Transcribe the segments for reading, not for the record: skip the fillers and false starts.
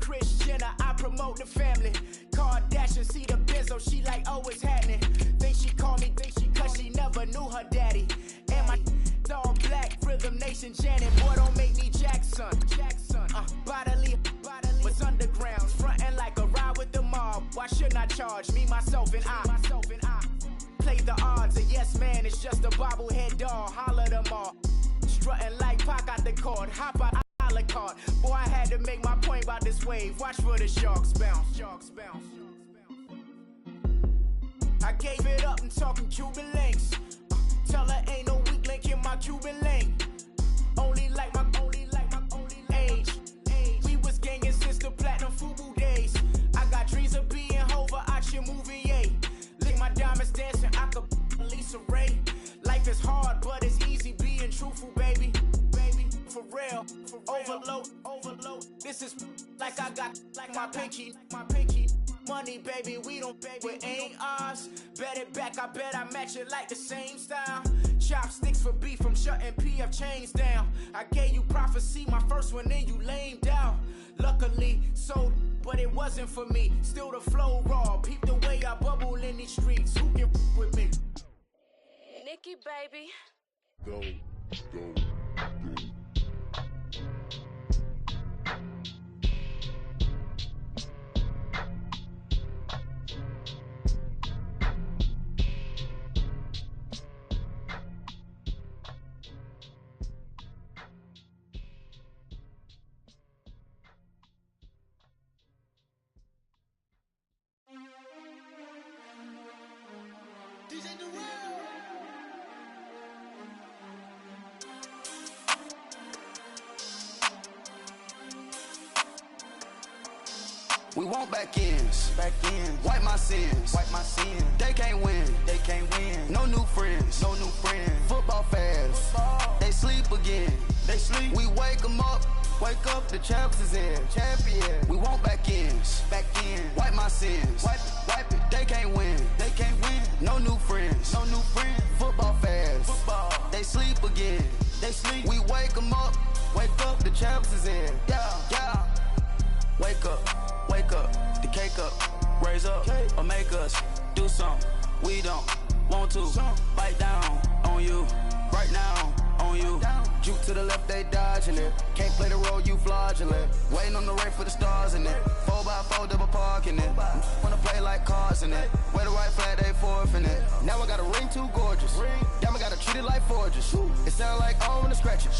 Kris Jenner, I promote the family. Kardashian, see the Benzo, she like, oh, it's happening. Think she call me, cause she never knew her daddy. And my all black, Rhythm Nation Janet. Boy, don't make me Jackson. Bodily, was underground, frontin' like a ride with the mob. Why shouldn't I charge me, myself, and I? Play the odds, a yes man, it's just a bobblehead doll. Holler them all. Strutting like Pac out the court, hop out a la carte. Boy, I had to make my point about this wave. Watch for the sharks bounce. I gave it up and talking Cuban links. Tell her ain't no weak link in my Cuban link. Only like my age. We was gangin' since the platinum FUBU days. I got dreams of being Hova out your movie, yeah. Lick my diamonds dancing, I could Lisa Ray. Life is hard, but it's easy being truthful, baby. For real, overload. This is like I got like my pinky. Money, baby, we don't pay, it ain't ours. Bet it back, I bet I match it like the same style. Chopsticks for beef from shutting PF chains down. I gave you prophecy, my first one, then you lamed out. Luckily, sold, but it wasn't for me. Still the flow raw, peep the way I bubble in these streets. Who can with me? Nikki, baby. Go. We want back ends. Wipe my sins. They can't win. No new friends. Football fans. They sleep again. We wake them up. Wake up, the champs is in. Champion. We want back ends. Wipe my sins. Wipe it. They can't win. No new friends. Football fans. They sleep again. We wake them up. Wake up, the champs is in. Yeah. Wake up, the cake up, raise up, or make us do something we don't want to. Bite down on you, right now on you. Juke to the left, they dodging it. Can't play the role, you fraudulent. Waiting on the right for the stars in it. 4x4 double parking it. Wanna play like cars in it. Wear the white flag, they forfeiting it. Now I got a ring too gorgeous. Damn, I gotta treat it like forges. It sound like I wanna scratch it.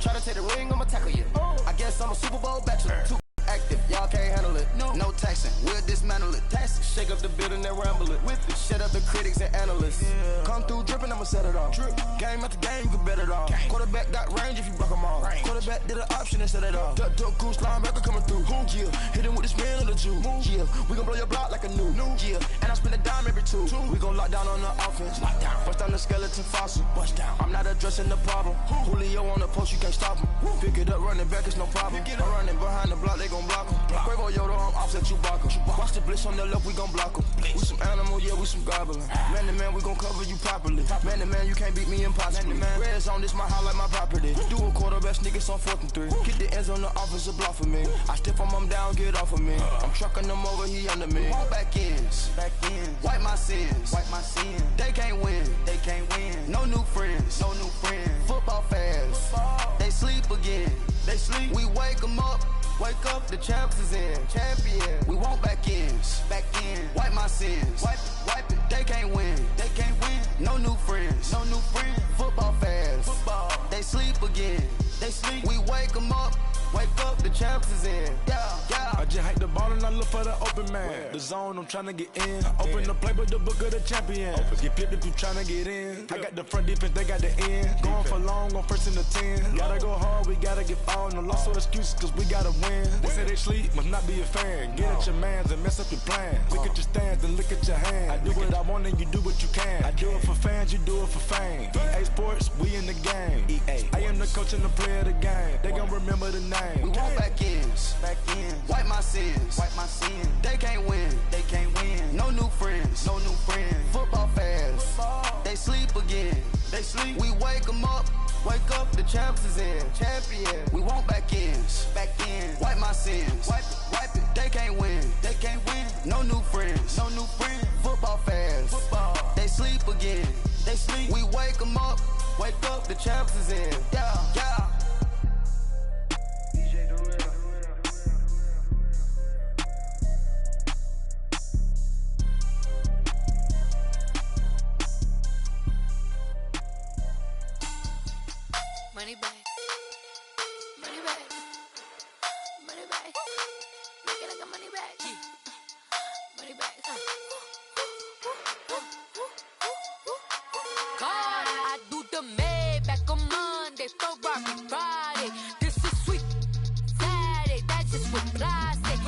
Try to take the ring, I'ma tackle you. I guess I'm a Super Bowl bachelor. Active, y'all can't handle it. No taxing, we'll dismantle it. Shake up the building and ramble it. With it, shut up the critics and analysts. Come through dripping, I'ma set it off. Game after game, you can bet it off. Quarterback got range if you broke them off. Quarterback did an option and set it off. Duck goose linebacker coming through. Yeah, hit him with the spin of the Jew. Yeah, we gon' blow your block like a new. Yeah, and I spend a dime every two. We gon' lock down on the offense. Bust down the skeleton fossil. I'm not addressing the problem. Julio on the post, you can't stop him. Pick it up, running back, it's no problem. I'm running behind the block, they gon' block him. Quavo Yoda, I'm offset Chewbacca. Watch the blitz on the left, we gon' block him. We some animal, yeah, we some goblin. Man to man, we gon' cover you properly. Man to man, you can't beat me impossibly. Red zone, this my house like my property. Do a quarterback sneakers on 4th and 3. Get the ends on the offensive block for me. I step on him down, get off of me. I'm trucking them over, he under me. Want back ends. Wipe my sins. They can't win. No new friends. Football fans. They sleep again. We wake them up. Wake up, the champs is in. Champion. We want back ends. Wipe my sins. Wipe it. They can't win. No new friends. Football fans. They sleep again. We wake them up. Wake up, the champs is in. Yeah. I just hike the ball and I look for the open man. The zone, I'm tryna get in. Open the playbook, the book of the champion. Get flipped if you tryna get in. I got the front defense, they got the end. Going for long, on 1st and the 10. Gotta go hard, we gotta get all. No loss or excuses, cause we gotta win. They say they sleep, must not be a fan. Get at your mans and mess up your plans. Look at your stands and look at your hands. I do what I want and you do what you can. I do it for fans, you do it for fame. EA Sports, we in the game. I am the coach and the player of the game. They gon' remember the name. We want back ends. Wipe my sins. They can't win. No new friends. Football fans. They sleep again. We wake them up. Wake up, the champs is in. Champion. We want back ends. Back in. Wipe my sins. Wipe it. They can't win. They can't win. No new friends. No new friends. Football fans. Football. They sleep again. They sleep. We wake them up. Wake up, the champs is in. Yeah, yeah. Money back. Money back. Money back. Make it like a money back. Money back. God, I do the Maybach on Monday, Ferrari Friday. This is sweet Saturday. That's just what I say.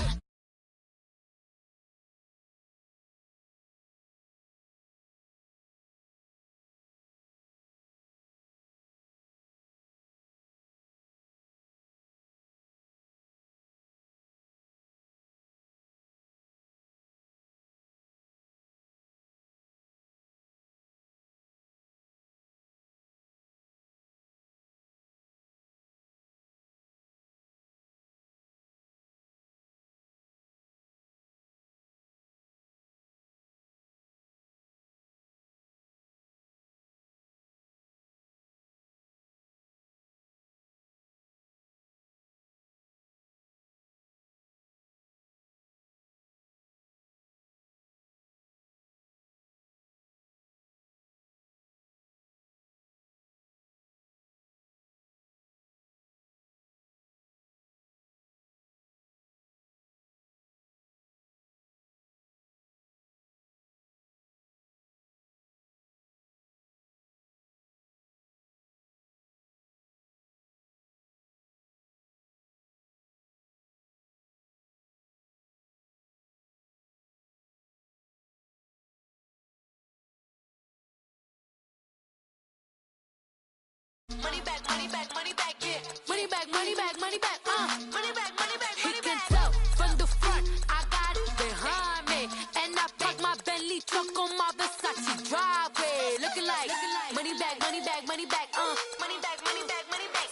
Money back, money back, money back, yeah. Money back, money back, money back, money back, money back, money back. He can tell from the front, I got it behind me. And I park my Bentley truck on my Versace driveway. Looking like money back, money back, money back, money back, money back, money back.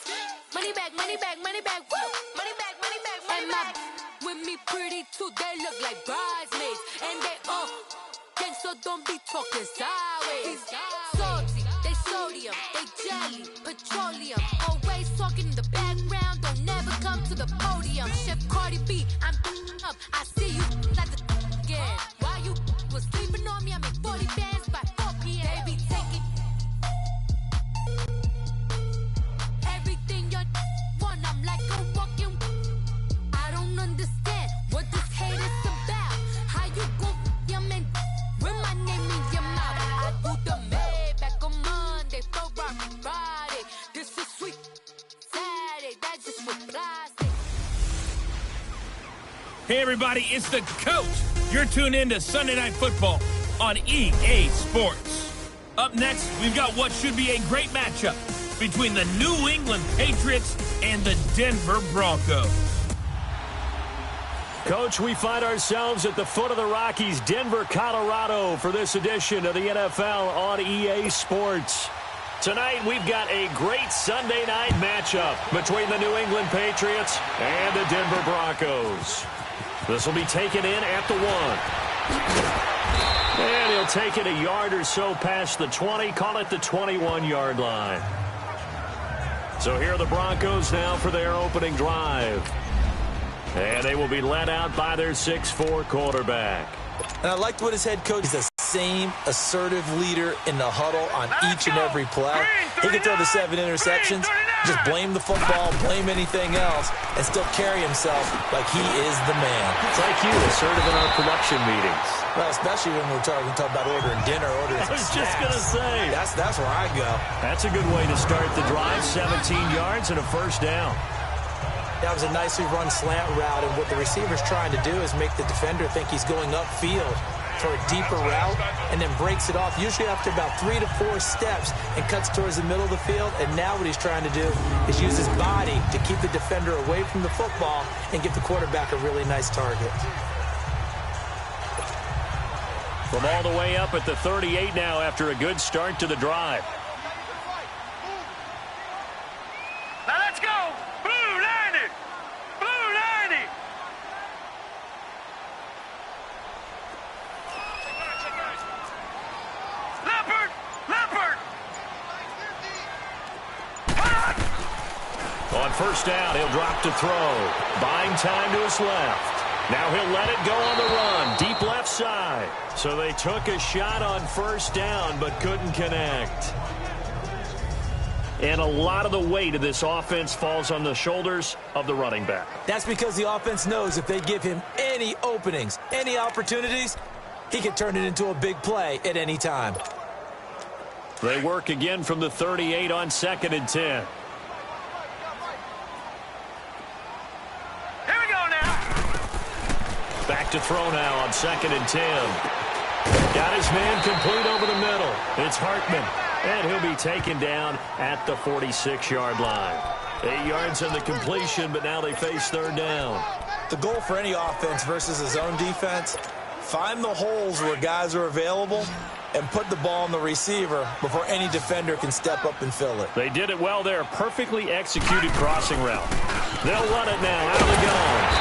Money back, money back, money back, woo. Money back, money back, money back. And with me pretty too, they look like bridesmaids. And they gang, so don't be talking sideways. Salty, they sodium, they jelly, petroleum. Always talking in the background, don't never come to the podium. Chef Cardi B, I'm up. I see you like the again. While you was sleeping on me, I make 40 bands by 4 p.m. They be taking everything you want. I'm like a walking. I don't understand what this hate is about. How you go your man with my name in your mouth? I do the Maybach on Monday, Ferrari Friday. This is sweet Saturday. That's just what I say. Hey everybody, it's the coach. You're tuned in to Sunday Night Football on EA Sports. Up next, we've got what should be a great matchup between the New England Patriots and the Denver Broncos. Coach, we find ourselves at the foot of the Rockies, Denver, Colorado, for this edition of the NFL on EA Sports. Tonight, we've got a great Sunday night matchup between the New England Patriots and the Denver Broncos. This will be taken in at the 1. And he'll take it a yard or so past the 20, call it the 21-yard line. So here are the Broncos now for their opening drive. And they will be led out by their 6'4" quarterback. And I liked what his head coach is, the same assertive leader in the huddle on each and every play. He can throw the 7 interceptions, just blame the football, blame anything else, and still carry himself like he is the man. It's like you, assertive in our production meetings. Well, especially when we're talking about ordering dinner, ordering some snacks. I was just going to say. That's where I go. That's a good way to start the drive, 17 yards and a first down. That was a nicely run slant route, and what the receiver's trying to do is make the defender think he's going upfield for a deeper route, and then breaks it off, usually after about 3 to 4 steps, and cuts towards the middle of the field. And now what he's trying to do is use his body to keep the defender away from the football and give the quarterback a really nice target. From all the way up at the 38 now after a good start to the drive. let's go! Blue 90! Blue 90! Leopard! Leopard! On first down, he'll drop to throw. Buying time to his left. Now he'll let it go on the run. Deep left side. So they took a shot on first down but couldn't connect. And a lot of the weight of this offense falls on the shoulders of the running back. That's because the offense knows if they give him any openings, any opportunities, he can turn it into a big play at any time. They work again from the 38 on 2nd and 10. Back to throw now on 2nd and 10. Got his man complete over the middle. It's Hartman, and he'll be taken down at the 46-yard line. 8 yards on the completion, but now they face third down. The goal for any offense versus a zone defense, find the holes where guys are available and put the ball on the receiver before any defender can step up and fill it. They did it well there. Perfectly executed crossing route. They'll run it now. Out of the gun.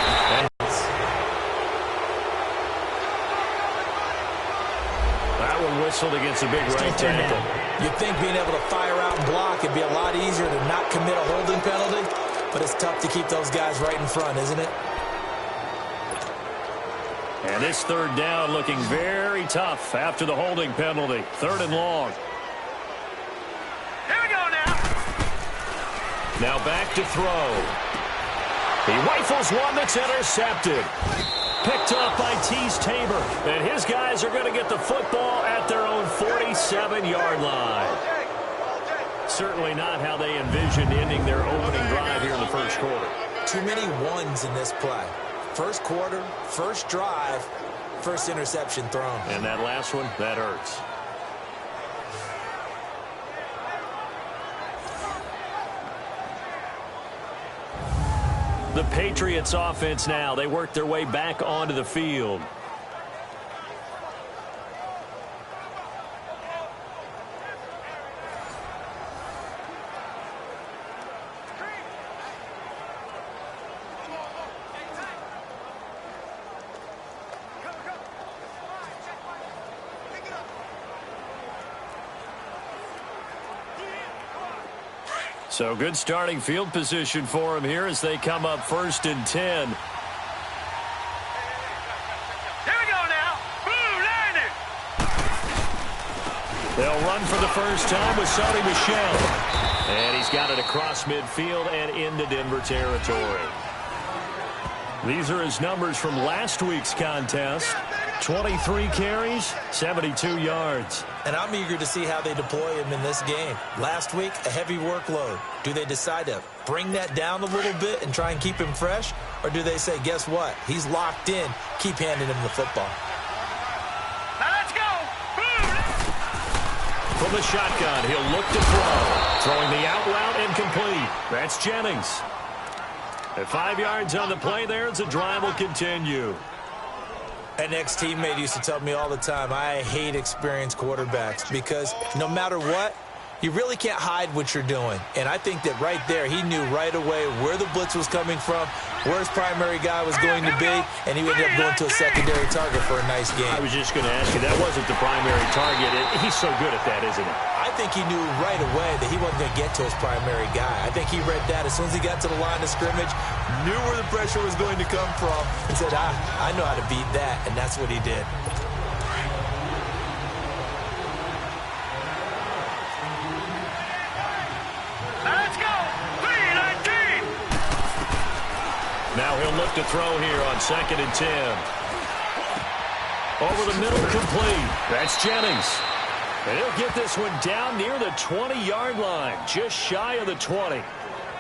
That one whistled against a big right tackle. You'd think being able to fire out and block would be a lot easier to not commit a holding penalty, but it's tough to keep those guys right in front, isn't it? And this third down looking very tough after the holding penalty. 3rd and long. Here we go now. Now back to throw. He rifles one that's intercepted. Picked up by Tease Tabor. And his guys are going to get the football at their own 47-yard line. Certainly not how they envisioned ending their opening drive here in the first quarter. Too many ones in this play. First quarter, first drive, first interception thrown. And that last one, that hurts. The Patriots offense now. They work their way back onto the field. So good starting field position for him here as they come up 1st and 10. Here we go now. Blue 90. They'll run for the first time with Sony Michel. And he's got it across midfield and into Denver territory. These are his numbers from last week's contest. 23 carries, 72 yards. And I'm eager to see how they deploy him in this game. Last week, a heavy workload. Do they decide to bring that down a little bit and try and keep him fresh? Or do they say, guess what? He's locked in. Keep handing him the football. Now let's go. From the shotgun, he'll look to throw. Throwing the out route incomplete. That's Jennings. At 5 yards on the play there as the drive will continue. An ex-teammate used to tell me all the time, I hate experienced quarterbacks because no matter what, you really can't hide what you're doing. And I think that right there, he knew right away where the blitz was coming from, where his primary guy was going to be, and he ended up going to a secondary target for a nice game. I was just going to ask you, that wasn't the primary target. He's so good at that, isn't he? I think he knew right away that he wasn't going to get to his primary guy. I think he read that as soon as he got to the line of scrimmage, knew where the pressure was going to come from, and said, I know how to beat that, and that's what he did. Let's go. 3-19. Now he'll look to throw here on 2nd and 10. Over the middle, complete. That's Jennings. And he'll get this one down near the 20-yard line, just shy of the 20.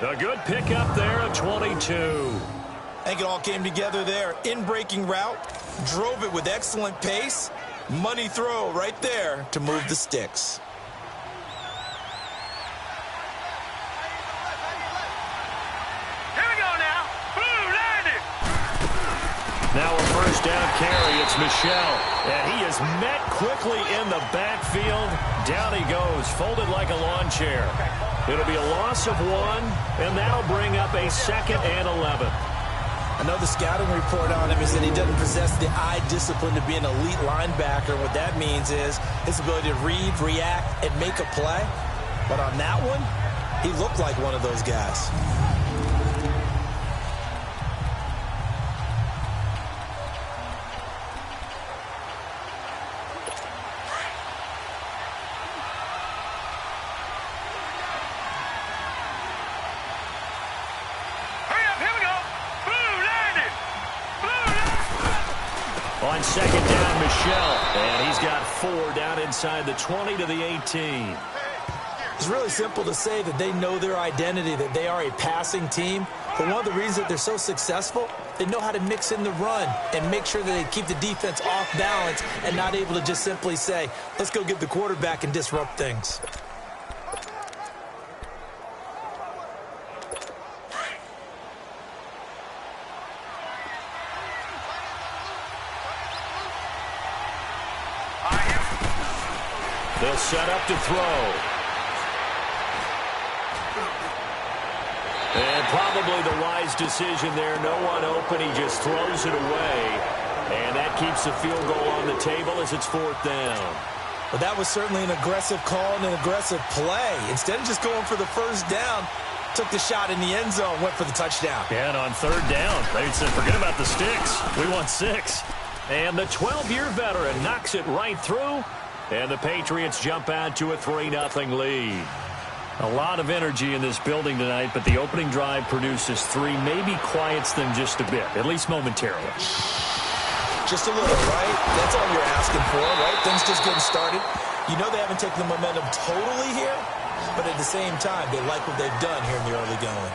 A good pickup there at 22. I think it all came together there. In-breaking route, drove it with excellent pace. Money throw right there to move the sticks. Here we go now. Blue 90. Now a 1st first down carry. It's Michel. And he is met quickly in the backfield. Down he goes, folded like a lawn chair. It'll be a loss of 1, and that'll bring up a 2nd and 11. I know the scouting report on him is that he doesn't possess the eye discipline to be an elite linebacker. What that means is his ability to read, react, and make a play. But on that one, he looked like one of those guys. On 2nd down, Michel. And he's got 4 down inside the 20 to the 18. It's really simple to say that they know their identity, that they are a passing team. But one of the reasons that they're so successful, they know how to mix in the run and make sure that they keep the defense off balance and not able to just simply say, let's go get the quarterback and disrupt things. They'll set up to throw. And probably the wise decision there. No one open. He just throws it away. And that keeps the field goal on the table as it's 4th down. But that was certainly an aggressive call and an aggressive play. Instead of just going for the first down, took the shot in the end zone, went for the touchdown. Yeah, and on 3rd down, they said, forget about the sticks. We want 6. And the 12-year veteran knocks it right through. And the Patriots jump out to a 3-0 lead. A lot of energy in this building tonight, but the opening drive produces 3, maybe quiets them just a bit, at least momentarily. Just a little, right? That's all you're asking for, right? Things just getting started. You know they haven't taken the momentum totally here, but at the same time, they like what they've done here in the early going.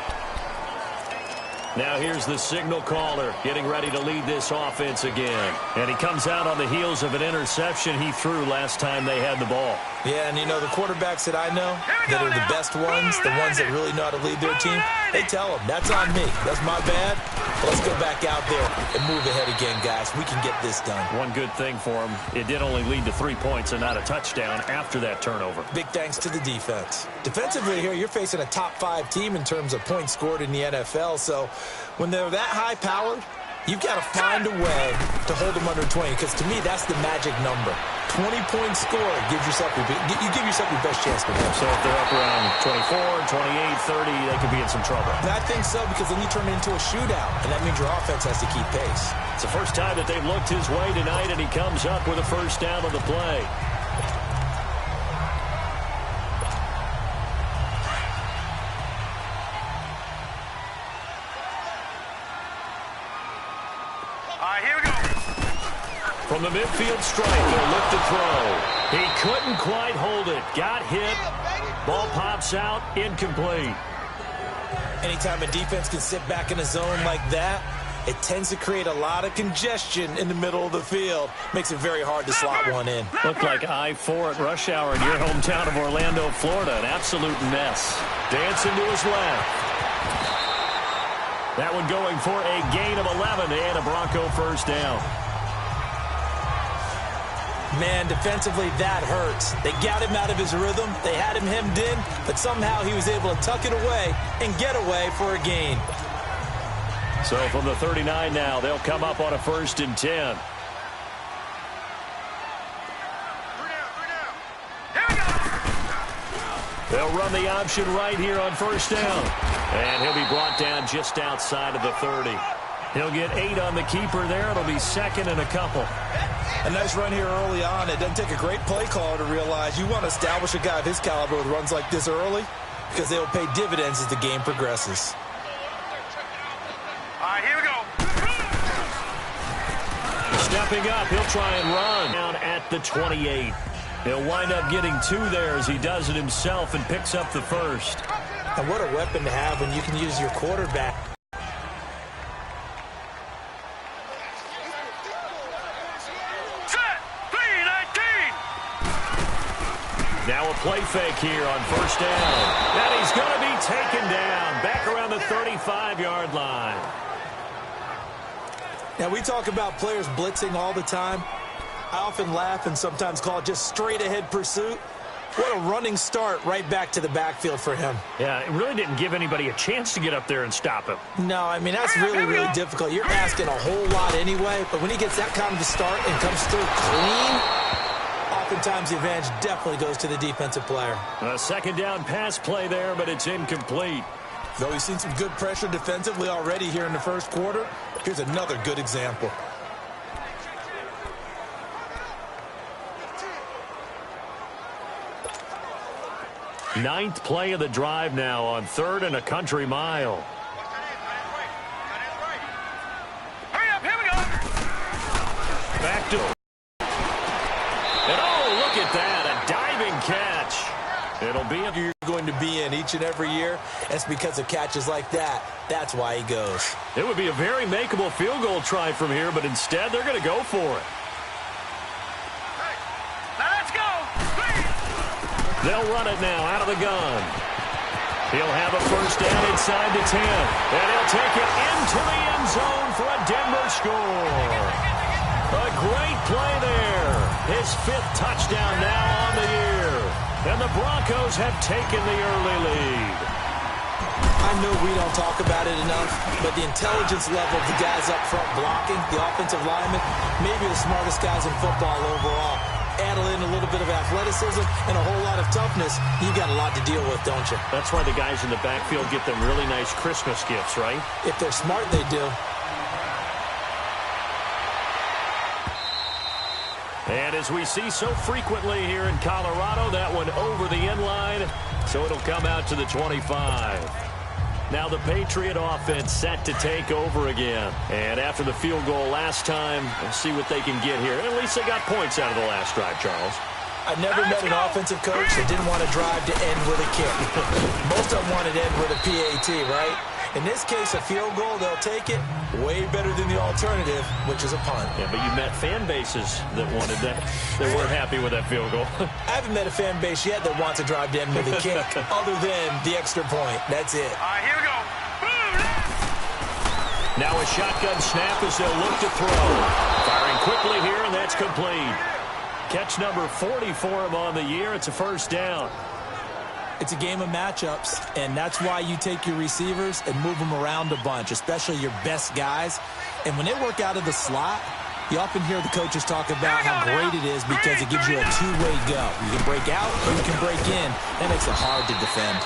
Now here's the signal caller getting ready to lead this offense again. And he comes out on the heels of an interception he threw last time they had the ball. Yeah, and you know, the quarterbacks that I know that are the best ones, the ones that really know how to lead their team, they tell them, that's on me. That's my bad. Let's go back out there and move ahead again, guys. We can get this done. One good thing for him, it did only lead to 3 points and not a touchdown after that turnover. Big thanks to the defense. Defensively here, you're facing a top 5 team in terms of points scored in the NFL, so when they're that high-powered, you've got to find a way to hold them under 20, because to me, that's the magic number. 20 points scored gives yourself you give yourself your best chance to win. So if they're up around 24, 28, 30, they could be in some trouble. And I think so, because then you turn it into a shootout, and that means your offense has to keep pace. It's the first time that they've looked his way tonight, and he comes up with a first down on the play. From the midfield stripe, they'll look to throw. He couldn't quite hold it. Got hit. Ball pops out. Incomplete. Anytime a defense can sit back in a zone like that, it tends to create a lot of congestion in the middle of the field. Makes it very hard to slot one in. Looked like I-4 at rush hour in your hometown of Orlando, Florida. An absolute mess. Dancing to his left. That one going for a gain of 11 and a Bronco first down. Man, defensively, that hurts. They got him out of his rhythm. They had him hemmed in, but somehow he was able to tuck it away and get away for a gain. So from the 39 now, they'll come up on a 1st and 10. They'll run the option right here on 1st down. And he'll be brought down just outside of the 30. He'll get 8 on the keeper there. It'll be 2nd and a couple. A nice run here early on. It doesn't take a great play caller to realize you want to establish a guy of his caliber with runs like this early, because they'll pay dividends as the game progresses. All right, here we go. Stepping up, he'll try and run down at the 28. He'll wind up getting 2 there as he does it himself and picks up the 1st. And what a weapon to have when you can use your quarterback. Now a play fake here on 1st down. And he's going to be taken down back around the 35-yard line. Now, we talk about players blitzing all the time. I often laugh and sometimes call it just straight-ahead pursuit. What a running start right back to the backfield for him. Yeah, it really didn't give anybody a chance to get up there and stop him. No, I mean, that's really, really difficult. You're asking a whole lot anyway, but when he gets that kind of a start and comes through clean, oftentimes the advantage definitely goes to the defensive player. A second down pass play there, but it's incomplete. Though he's seen some good pressure defensively already here in the first quarter, here's another good example. Ninth play of the drive now on 3rd and a country mile. Hurry up, here we go. Back to... And oh, look at that, a diving catch. It'll be a... You're going to be in each and every year. It's because of catches like that. That's why he goes. It would be a very makeable field goal try from here, but instead they're going to go for it. Now let's go. They'll run it now out of the gun. He'll have a first down inside the 10. And he'll take it into the end zone for a Denver score. A great play there. His 5th touchdown now on the year. And the Broncos have taken the early lead. I know we don't talk about it enough, but the intelligence level of the guys up front blocking, the offensive linemen, maybe the smartest guys in football overall. Add in a little bit of athleticism and a whole lot of toughness, you got a lot to deal with, don't you? That's why the guys in the backfield get them really nice Christmas gifts, right? If they're smart, they do. And as we see so frequently here in Colorado, that one over the end line, so it'll come out to the 25. Now the Patriot offense set to take over again. And after the field goal last time, we'll see what they can get here. At least they got points out of the last drive, Charles. I never met an offensive coach that didn't want to drive to end with a kick. Most of them wanted to end with a PAT, right? In this case, a field goal, they'll take it. Way better than the alternative, which is a punt. Yeah, but you met fan bases that wanted that. They weren't happy with that field goal. I haven't met a fan base yet that wants to drive to end with a kick, other than the extra point. That's it. All right, here we go. Now a shotgun snap as they'll look to throw. Firing quickly here, and that's complete. Catch number 40 for him on the year. It's a first down. It's a game of matchups, and that's why you take your receivers and move them around a bunch, especially your best guys. And when they work out of the slot, you often hear the coaches talk about how great it is because it gives you a two-way go. You can break out or you can break in. That makes it hard to defend.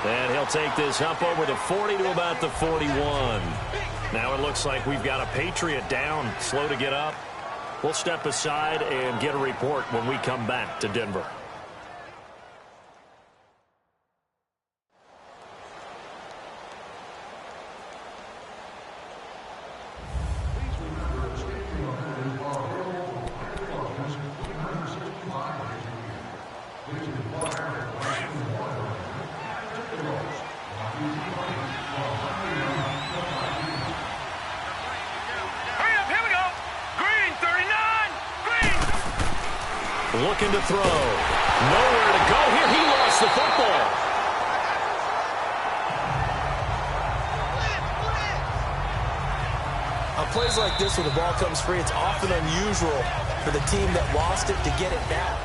And he'll take this up over the 40 to about the 41. Now it looks like we've got a Patriot down, slow to get up. We'll step aside and get a report when we come back to Denver. Looking to throw. Nowhere to go here. He lost the football. On plays like this where the ball comes free, it's often unusual for the team that lost it to get it back.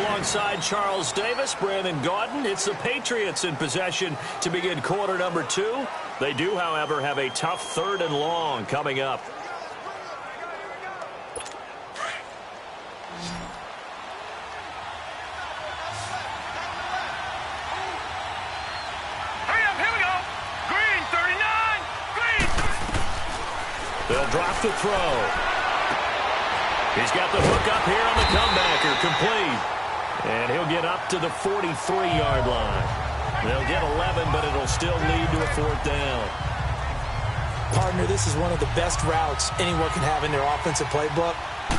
Alongside Charles Davis, Brandon Gaudin, it's the Patriots in possession to begin quarter number 2. They do, however, have a tough 3rd and long coming up. They'll drop the throw. He's got the hook up here on the comebacker, complete. And he'll get up to the 43-yard line. They'll get 11, but it'll still lead to a 4th down. Partner, this is one of the best routes anyone can have in their offensive playbook.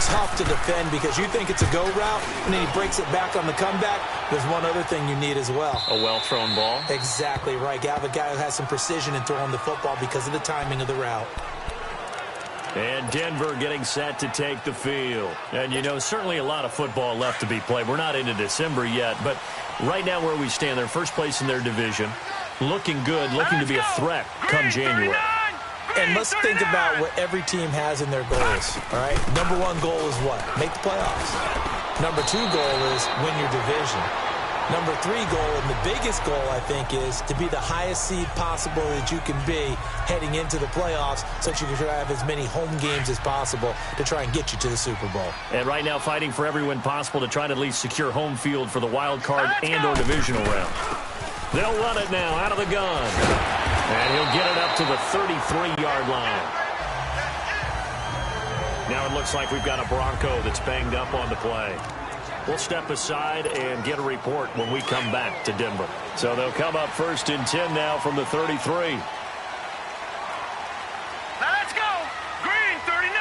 Tough to defend because you think it's a go route, and then he breaks it back on the comeback. There's one other thing you need as well. A well-thrown ball. Exactly right. You have a guy who has some precision in throwing the football because of the timing of the route. And Denver getting set to take the field. And, you know, certainly a lot of football left to be played. We're not into December yet, but right now where we stand, they're first place in their division. Looking good, looking to be a threat come January. And let's think about what every team has in their goals, all right? Number one goal is what? Make the playoffs. Number two goal is win your division. Number three goal, and the biggest goal, I think, is to be the highest seed possible that you can be heading into the playoffs so that you can have as many home games as possible to try and get you to the Super Bowl. And right now fighting for every win possible to try to at least secure home field for the wild card and or divisional round. They'll run it now out of the gun. And he'll get it up to the 33-yard line. Now it looks like we've got a Bronco that's banged up on the play. We'll step aside and get a report when we come back to Denver. So they'll come up 1st and 10 now from the 33. Now let's go. Green 39.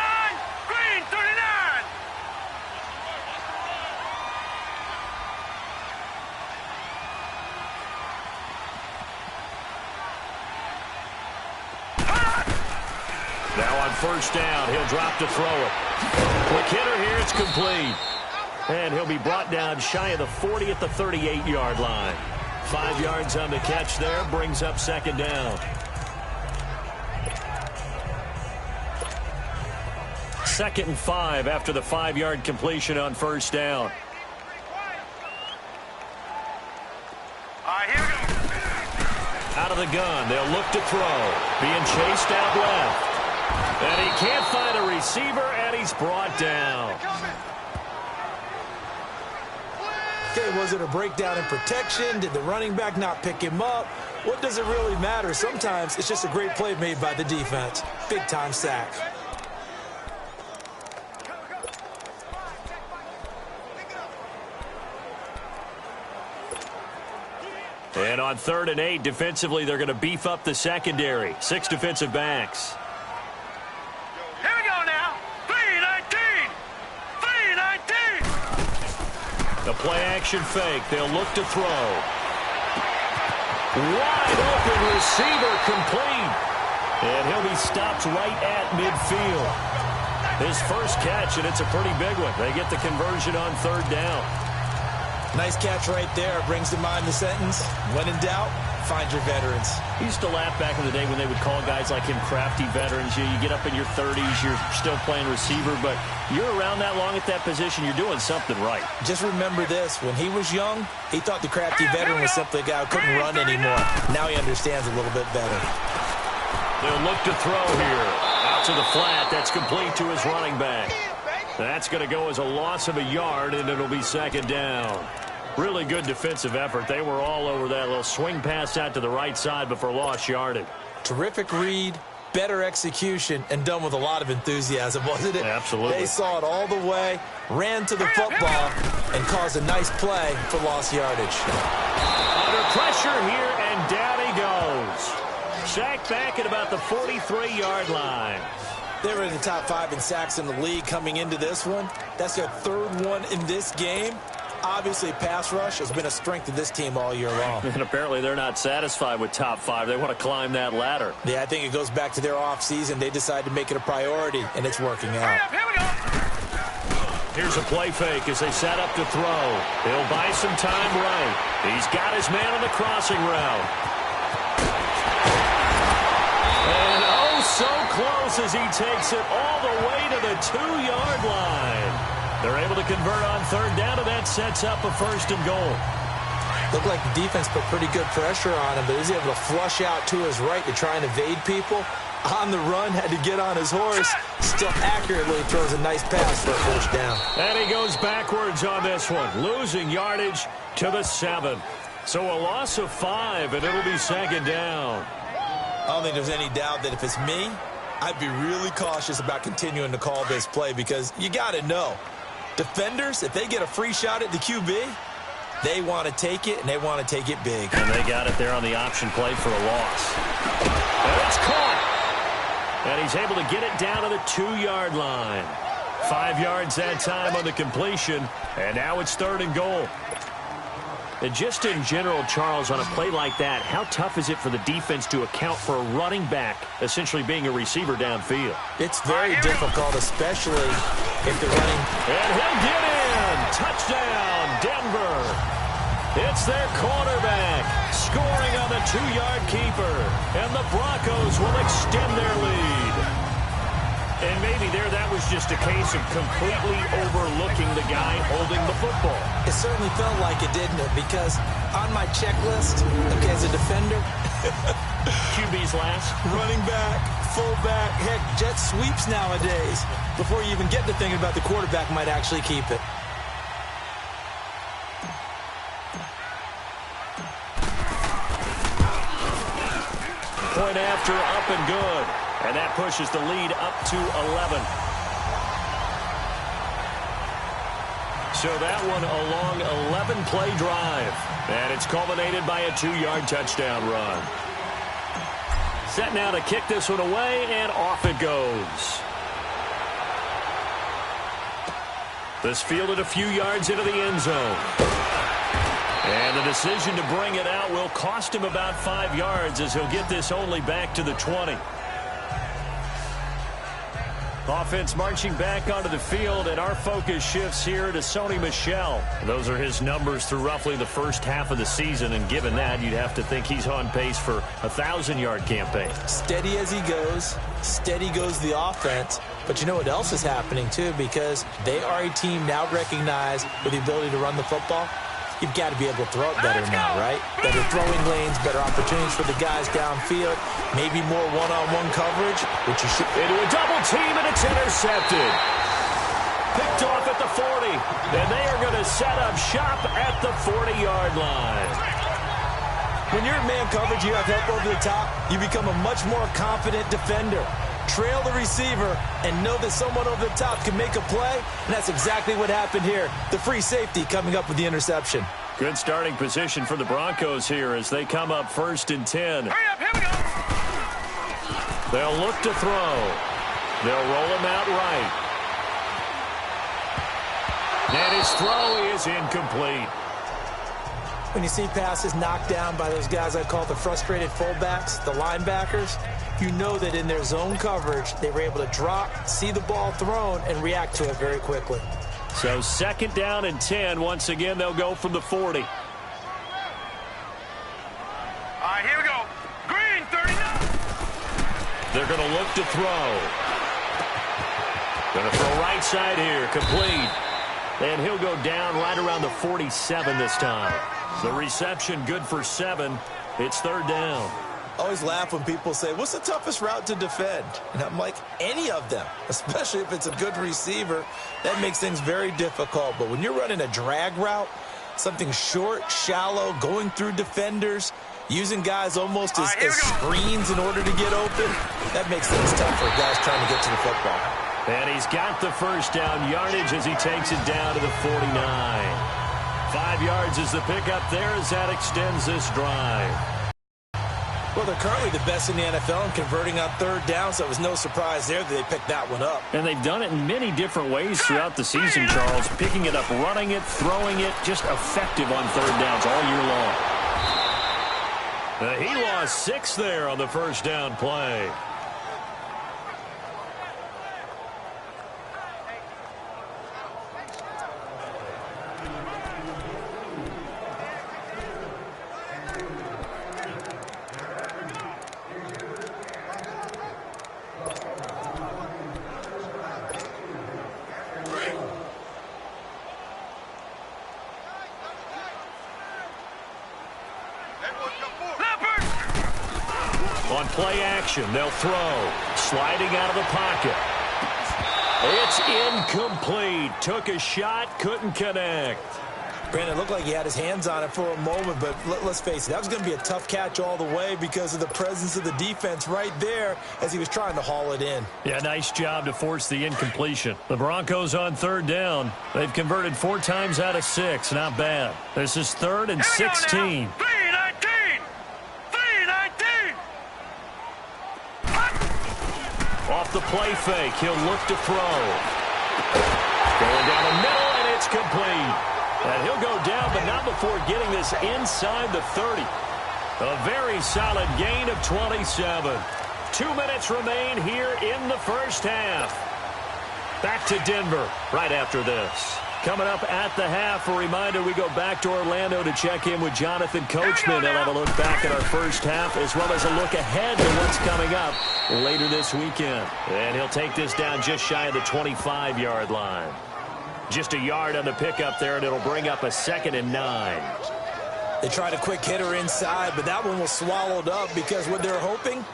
Green 39. Now on 1st down, he'll drop to throw it. Quick hitter here, it's complete. And he'll be brought down shy of the 40 at the 38-yard line. 5 yards on the catch there, brings up 2nd down. 2nd and 5 after the 5-yard completion on 1st down. All right, here we go. Out of the gun, they'll look to throw. Being chased out left. And he can't find a receiver, and he's brought down. Okay, was it a breakdown in protection? Did the running back not pick him up? What does it really matter? Sometimes it's just a great play made by the defense. Big-time sack. And on 3rd and 8, defensively, they're going to beef up the secondary. 6 defensive backs. Here we go now. 3-19. 3-19. The play-action fake. They'll look to throw. Wide open receiver complete. And he'll be stopped right at midfield. His first catch, and it's a pretty big one. They get the conversion on 3rd down. Nice catch right there. Brings to mind the sentence, when in doubt, find your veterans. I used to laugh back in the day when they would call guys like him crafty veterans. You get up in your 30s, you're still playing receiver, but you're around that long at that position, you're doing something right. Just remember this. When he was young, he thought the crafty veteran was simply a guy who couldn't run anymore. Now he understands a little bit better. They'll look to throw here. Out to the flat. That's complete to his running back. That's going to go as a loss of a yard, and it'll be 2nd down. Really good defensive effort. They were all over that little swing pass out to the right side before lost yardage. Terrific read, better execution, and done with a lot of enthusiasm, wasn't it? Absolutely. They saw it all the way, ran to the football, and caused a nice play for lost yardage. Under pressure here, and down he goes. Sacked back at about the 43-yard line. They were in the top 5 in sacks in the league coming into this one. That's their 3rd one in this game. Obviously, pass rush has been a strength of this team all year long. And apparently they're not satisfied with top 5. They want to climb that ladder. Yeah, I think it goes back to their offseason. They decided to make it a priority, and it's working out. Here we go. Here's a play fake as they set up to throw. He'll buy some time right. He's got his man on the crossing route. And oh, so close as he takes it all the way to the 2-yard line. They're able to convert on 3rd down, and that sets up a 1st and goal. Looked like the defense put pretty good pressure on him, but he's able to flush out to his right to try and evade people. On the run, had to get on his horse. Still accurately throws a nice pass for a 1st down. And he goes backwards on this one, losing yardage to the 7. So a loss of 5, and it'll be 2nd down. I don't think there's any doubt that if it's me, I'd be really cautious about continuing to call this play because you got to know. Defenders, if they get a free shot at the QB, they want to take it, and they want to take it big. And they got it there on the option play for a loss. And it's caught. And he's able to get it down to the 2-yard line. 5 yards that time on the completion, and now it's 3rd and goal. And just in general, Charles, on a play like that, how tough is it for the defense to account for a running back essentially being a receiver downfield? It's very difficult, especially if they're running. And he'll get in. Touchdown, Denver. It's their quarterback. scoring on the 2-yard keeper. And the Broncos will extend their lead. And maybe that was just a case of completely overlooking the guy holding the football. It certainly felt like it, didn't it? Because on my checklist, okay, as a defender, QB's last. running back, fullback, heck, jet sweeps nowadays. Before you even get to thinking about the quarterback might actually keep it. Point after, up and good. And that pushes the lead up to 11. So that one a long 11-play drive. And it's culminated by a 2-yard touchdown run. Set now to kick this one away, and off it goes. This fielded a few yards into the end zone. And the decision to bring it out will cost him about 5 yards as he'll get this only back to the 20. Offense marching back onto the field, and our focus shifts here to Sony Michel. Those are his numbers through roughly the first half of the season, and given that, you'd have to think he's on pace for a 1,000-yard campaign. Steady as he goes, steady goes the offense. But you know what else is happening, too, because they are a team now recognized with the ability to run the football. You've got to be able to throw it better now, right? Better throwing lanes, better opportunities for the guys downfield, maybe more one-on-one coverage, which you should. Into a double team, and it's intercepted. Picked off at the 40, and they are going to set up shop at the 40-yard line. When you're in man coverage, you have help over the top, you become a much more confident defender. Trail the receiver and know that someone over the top can make a play, and that's exactly what happened here. The free safety coming up with the interception. Good starting position for the Broncos here as they come up 1st and 10. Hurry up, here we go. They'll look to throw. They'll roll him out right. And his throw is incomplete. When you see passes knocked down by those guys I call the frustrated fullbacks, the linebackers, you know that in their zone coverage, they were able to drop, see the ball thrown, and react to it very quickly. So 2nd down and 10. Once again, they'll go from the 40. All right, here we go. Green, 39. They're going to look to throw. Going to throw right side here, complete. And he'll go down right around the 47 this time. The reception good for 7. It's 3rd down. Always laugh when people say, what's the toughest route to defend? And I'm like, any of them, especially if it's a good receiver. That makes things very difficult. But when you're running a drag route, something short, shallow, going through defenders, using guys almost as screens in order to get open, that makes things tough for guys trying to get to the football. And he's got the 1st down yardage as he takes it down to the 49. 5 yards is the pickup there as that extends this drive. Well, they're currently the best in the NFL in converting on 3rd down, so it was no surprise there that they picked that one up. And they've done it in many different ways throughout the season, Charles. Picking it up, running it, throwing it, just effective on 3rd downs all year long. He lost 6 there on the 1st down play. On play action, they'll throw. Sliding out of the pocket. It's incomplete. Took a shot, couldn't connect. Brandon, it looked like he had his hands on it for a moment, but let's face it, that was going to be a tough catch all the way because of the presence of the defense right there as he was trying to haul it in. Yeah, nice job to force the incompletion. The Broncos on 3rd down. They've converted 4 times out of 6. Not bad. This is 3rd and 16. 3-19. Off the play fake, he'll look to throw. Going down the middle, and it's complete. And he'll go down, but not before getting this inside the 30. A very solid gain of 27. 2 minutes remain here in the 1st half. Back to Denver right after this. Coming up at the half, a reminder, we go back to Orlando to check in with Jonathan Coachman. He'll have a look back at our first half as well as a look ahead to what's coming up later this weekend. And he'll take this down just shy of the 25-yard line. Just a yard on the pickup there, and it'll bring up a 2nd and 9. They tried a quick hitter inside, but that one was swallowed up because what they're hoping,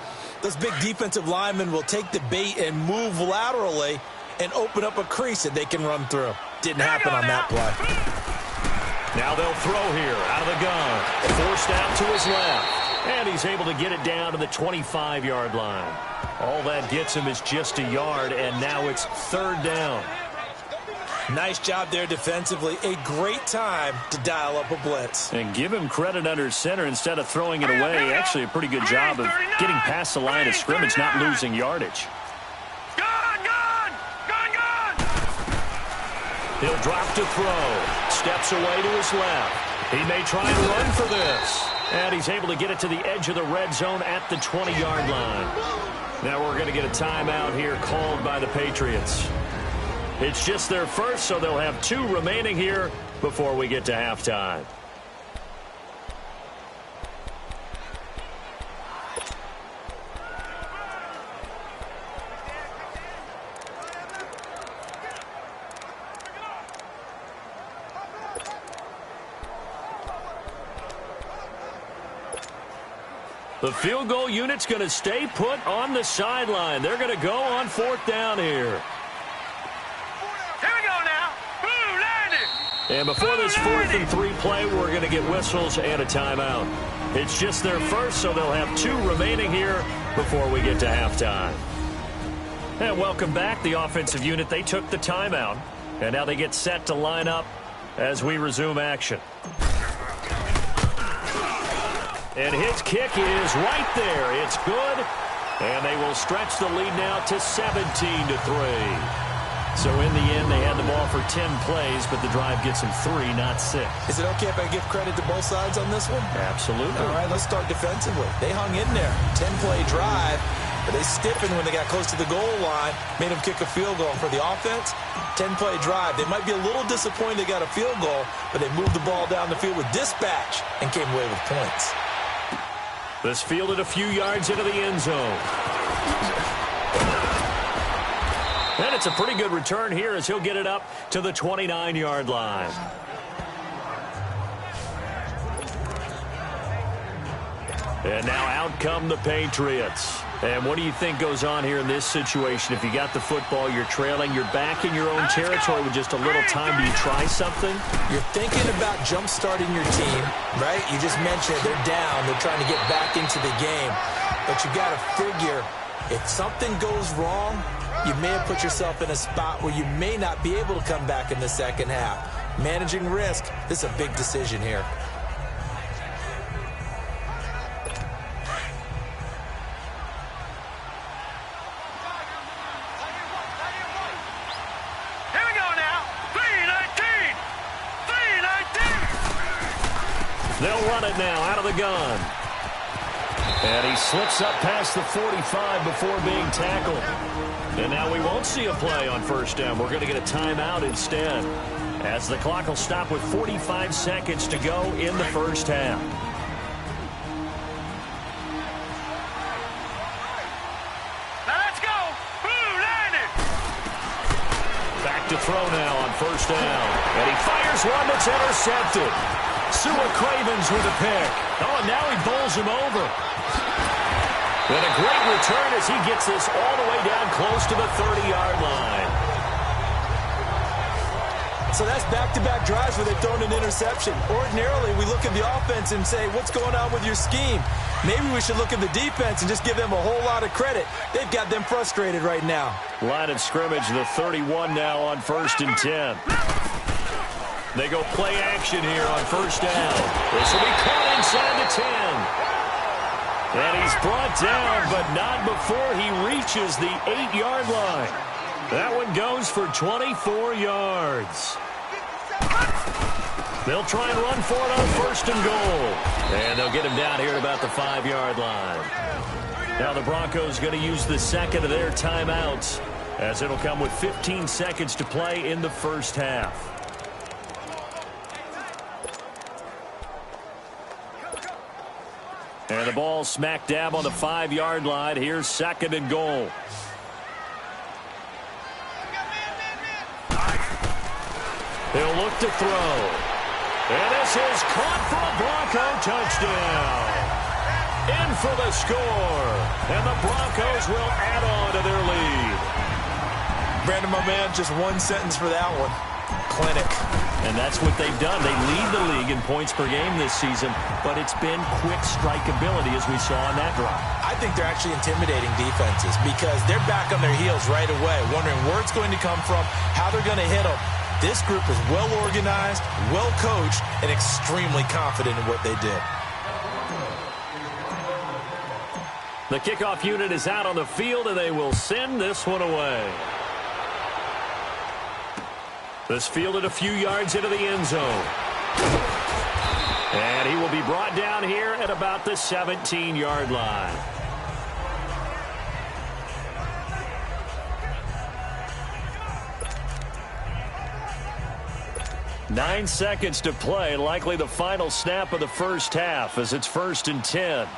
those big defensive linemen will take the bait and move laterally and open up a crease that they can run through. Didn't happen on that play. Now they'll throw here out of the gun. Forced out to his left. And he's able to get it down to the 25-yard line. All that gets him is just a yard, and now it's 3rd down. Nice job there defensively. A great time to dial up a blitz. And give him credit under center instead of throwing it away. Actually a pretty good job of getting past the line of scrimmage, not losing yardage. He'll drop to throw. Steps away to his left. He may try and run for this. And he's able to get it to the edge of the red zone at the 20-yard line. Now we're going to get a timeout here called by the Patriots. It's just their first, so they'll have 2 remaining here before we get to halftime. The field goal unit's going to stay put on the sideline. They're going to go on 4th down here. Here we go now. Boom, landed. And before this 4th and 3 play, we're going to get whistles and a timeout. It's just their first, so they'll have 2 remaining here before we get to halftime. And welcome back. The offensive unit, they took the timeout. And now they get set to line up as we resume action. And his kick is right there. It's good. And they will stretch the lead now to 17-3. So in the end, they had the ball for 10 plays, but the drive gets them 3, not 6. Is it okay if I give credit to both sides on this one? Absolutely. All right, let's start defensively. They hung in there. 10-play drive, but they stiffened when they got close to the goal line, made them kick a field goal. For the offense, 10-play drive. They might be a little disappointed they got a field goal, but they moved the ball down the field with dispatch and came away with points. This fielded a few yards into the end zone. And it's a pretty good return here as he'll get it up to the 29-yard line. And now out come the Patriots. And what do you think goes on here in this situation? If you got the football, you're trailing, you're back in your own territory with just a little time. Do you try something? You're thinking about jump-starting your team, right? You just mentioned they're down. They're trying to get back into the game. But you got to figure, if something goes wrong, you may have put yourself in a spot where you may not be able to come back in the second half. Managing risk, this is a big decision here. They'll run it now out of the gun. And he slips up past the 45 before being tackled. And now we won't see a play on 1st down. We're going to get a timeout instead, as the clock will stop with 45 seconds to go in the 1st half. Let's go. Boom, landed. Back to throw now on 1st down. And he fires one that's intercepted. Sua Cravens with a pick. Oh, and now he bowls him over. And a great return as he gets this all the way down close to the 30-yard line. So that's back-to-back drives where they've thrown an interception. Ordinarily, we look at the offense and say, what's going on with your scheme? Maybe we should look at the defense and just give them a whole lot of credit. They've got them frustrated right now. Line of scrimmage, the 31 now on 1st and 10. They go play action here on 1st down. This will be caught inside the 10. And he's brought down, but not before he reaches the 8-yard line. That one goes for 24 yards. They'll try and run for it on 1st and goal. And they'll get him down here at about the 5-yard line. Now the Broncos going to use the 2nd of their timeouts, as it'll come with 15 seconds to play in the 1st half. And the ball smack dab on the 5-yard line. Here's 2nd and goal. He'll look to throw. And this is caught for a Bronco touchdown. In for the score. And the Broncos will add on to their lead. Brandon, my man, just one sentence for that one. Clinic. And that's what they've done. They lead the league in points per game this season, but it's been quick strikeability as we saw on that drive. I think they're actually intimidating defenses because they're back on their heels right away, wondering where it's going to come from, how they're going to hit them. This group is well organized, well coached, and extremely confident in what they did. The kickoff unit is out on the field, and they will send this one away. This fielded a few yards into the end zone. And he will be brought down here at about the 17-yard line. Nine seconds to play, likely the final snap of the first half as it's 1st and 10.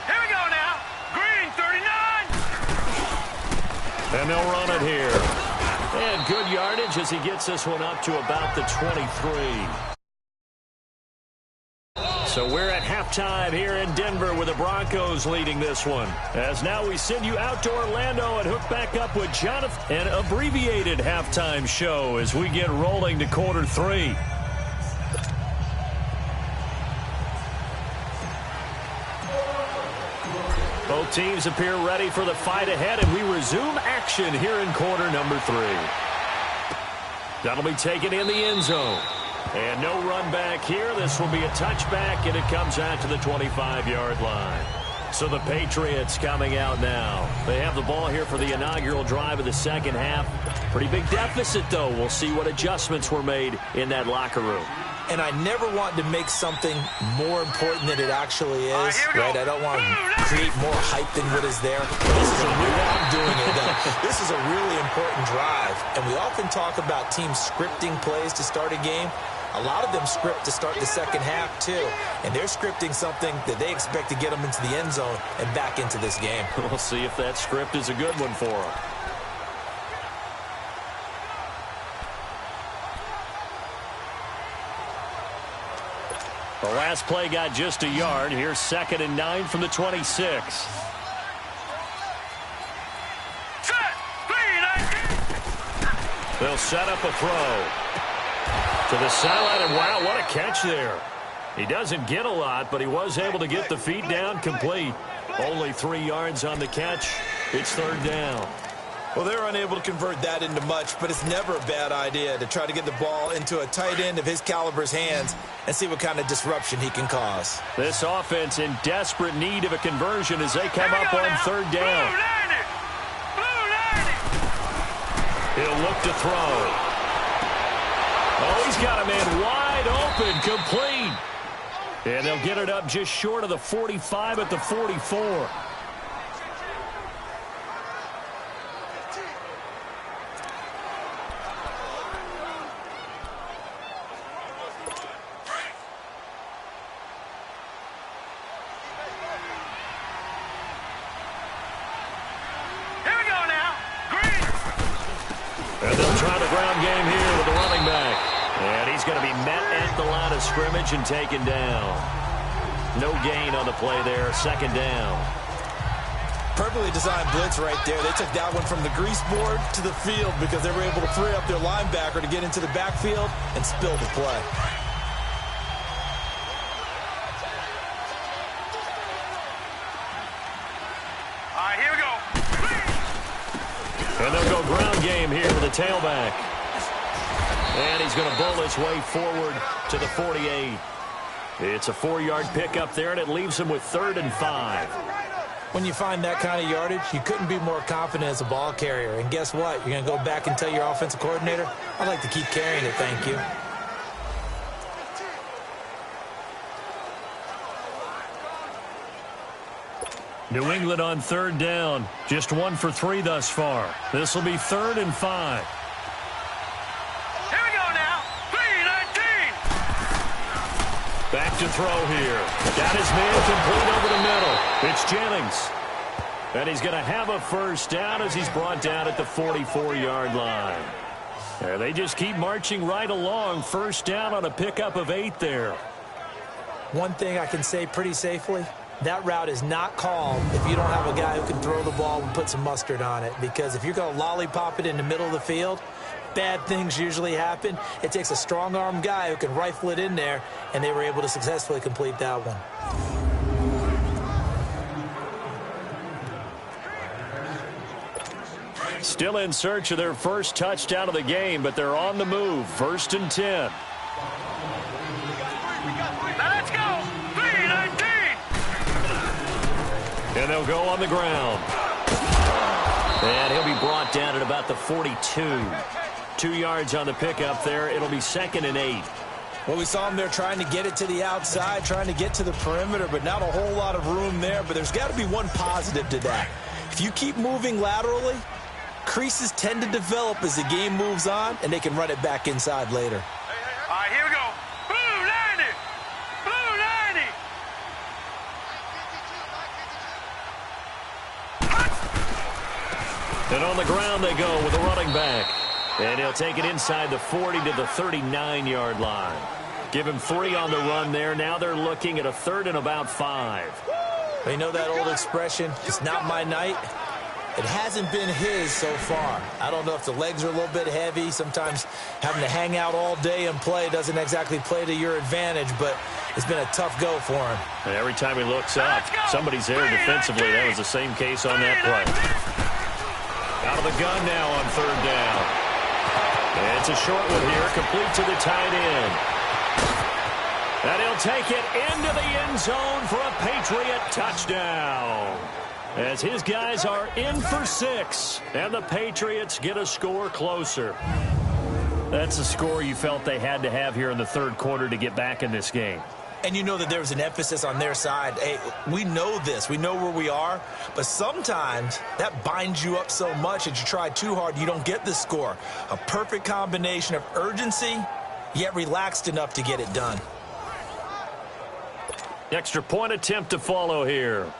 Here we go now. Green 39. And they'll run it here. And good yardage as he gets this one up to about the 23. So we're at halftime here in Denver with the Broncos leading this one. As now we send you out to Orlando and hook back up with Jonathan. An abbreviated halftime show as we get rolling to quarter 3. Both teams appear ready for the fight ahead, and we resume action here in quarter number 3. That'll be taken in the end zone. And no run back here. This will be a touchback, and it comes out to the 25-yard line. So the Patriots coming out now. They have the ball here for the inaugural drive of the second half. Pretty big deficit, though. We'll see what adjustments were made in that locker room. And I never want to make something more important than it actually is, right? I don't want to create more hype than what is there. This is a I'm doing it, though. This is a really important drive, and we often talk about teams scripting plays to start a game. A lot of them script to start the second half, too, and they're scripting something that they expect to get them into the end zone and back into this game. We'll see if that script is a good one for them. The last play got just a yard. Here's 2nd and 9 from the 26. They'll set up a throw to the sideline, and wow, what a catch there. He doesn't get a lot, but he was able to get the feet down complete. Only 3 yards on the catch. It's 3rd down. Well, they're unable to convert that into much, but it's never a bad idea to try to get the ball into a tight end of his caliber's hands and see what kind of disruption he can cause. This offense in desperate need of a conversion as they come up on 3rd down. He'll look to throw. Oh, he's got a man wide open, complete. And they'll get it up just short of the 45 at the 44. And they'll try the ground game here with the running back. And he's going to be met at the line of scrimmage and taken down. No gain on the play there. 2nd down. Perfectly designed blitz right there. They took that one from the grease board to the field because they were able to free up their linebacker to get into the backfield and spill the play. All right, here we go. And they'll go ground game here with the tailback. And he's going to bowl his way forward to the 48. It's a 4-yard pickup there, and it leaves him with 3rd and 5. When you find that kind of yardage, you couldn't be more confident as a ball carrier. And guess what? You're going to go back and tell your offensive coordinator, I'd like to keep carrying it, thank you. New England on 3rd down. Just 1 for 3 thus far. This will be 3rd and 5. Here we go now. 3-19. Back to throw here. Got his man complete over the middle. It's Jennings. And he's going to have a first down as he's brought down at the 44-yard line. And they just keep marching right along. First down on a pickup of 8 there. One thing I can say pretty safely, that route is not called if you don't have a guy who can throw the ball and put some mustard on it. Because if you're going to lollipop it in the middle of the field, bad things usually happen. It takes a strong-arm guy who can rifle it in there, and they were able to successfully complete that one. Still in search of their first touchdown of the game, but they're on the move. 1st and 10. Let's go. 3-19. And they'll go on the ground. And he'll be brought down at about the 42. 2 yards on the pickup there. It'll be 2nd and 8. Well, we saw him there trying to get it to the outside, trying to get to the perimeter, but not a whole lot of room there. But there's got to be one positive to that. If you keep moving laterally, creases tend to develop as the game moves on, and they can run it back inside later. All right, here we go. Blue 90. Blue 90. And on the ground they go with a running back. And he'll take it inside the 40 to the 39-yard line. Give him 3 on the run there. Now they're looking at a 3rd and about 5. You know that old expression, it's not my night? It hasn't been his so far. I don't know if the legs are a little bit heavy. Sometimes having to hang out all day and play doesn't exactly play to your advantage, but it's been a tough go for him. And every time he looks up, somebody's there defensively. That was the same case on that play. Out of the gun now on 3rd down. And it's a short one here, complete to the tight end. And he'll take it into the end zone for a Patriot touchdown. As his guys are in for 6, and the Patriots get a score closer. That's a score you felt they had to have here in the 3rd quarter to get back in this game. And you know that there was an emphasis on their side. Hey, we know this. We know where we are. But sometimes that binds you up so much that you try too hard, you don't get the score. A perfect combination of urgency, yet relaxed enough to get it done. Extra point attempt to follow here.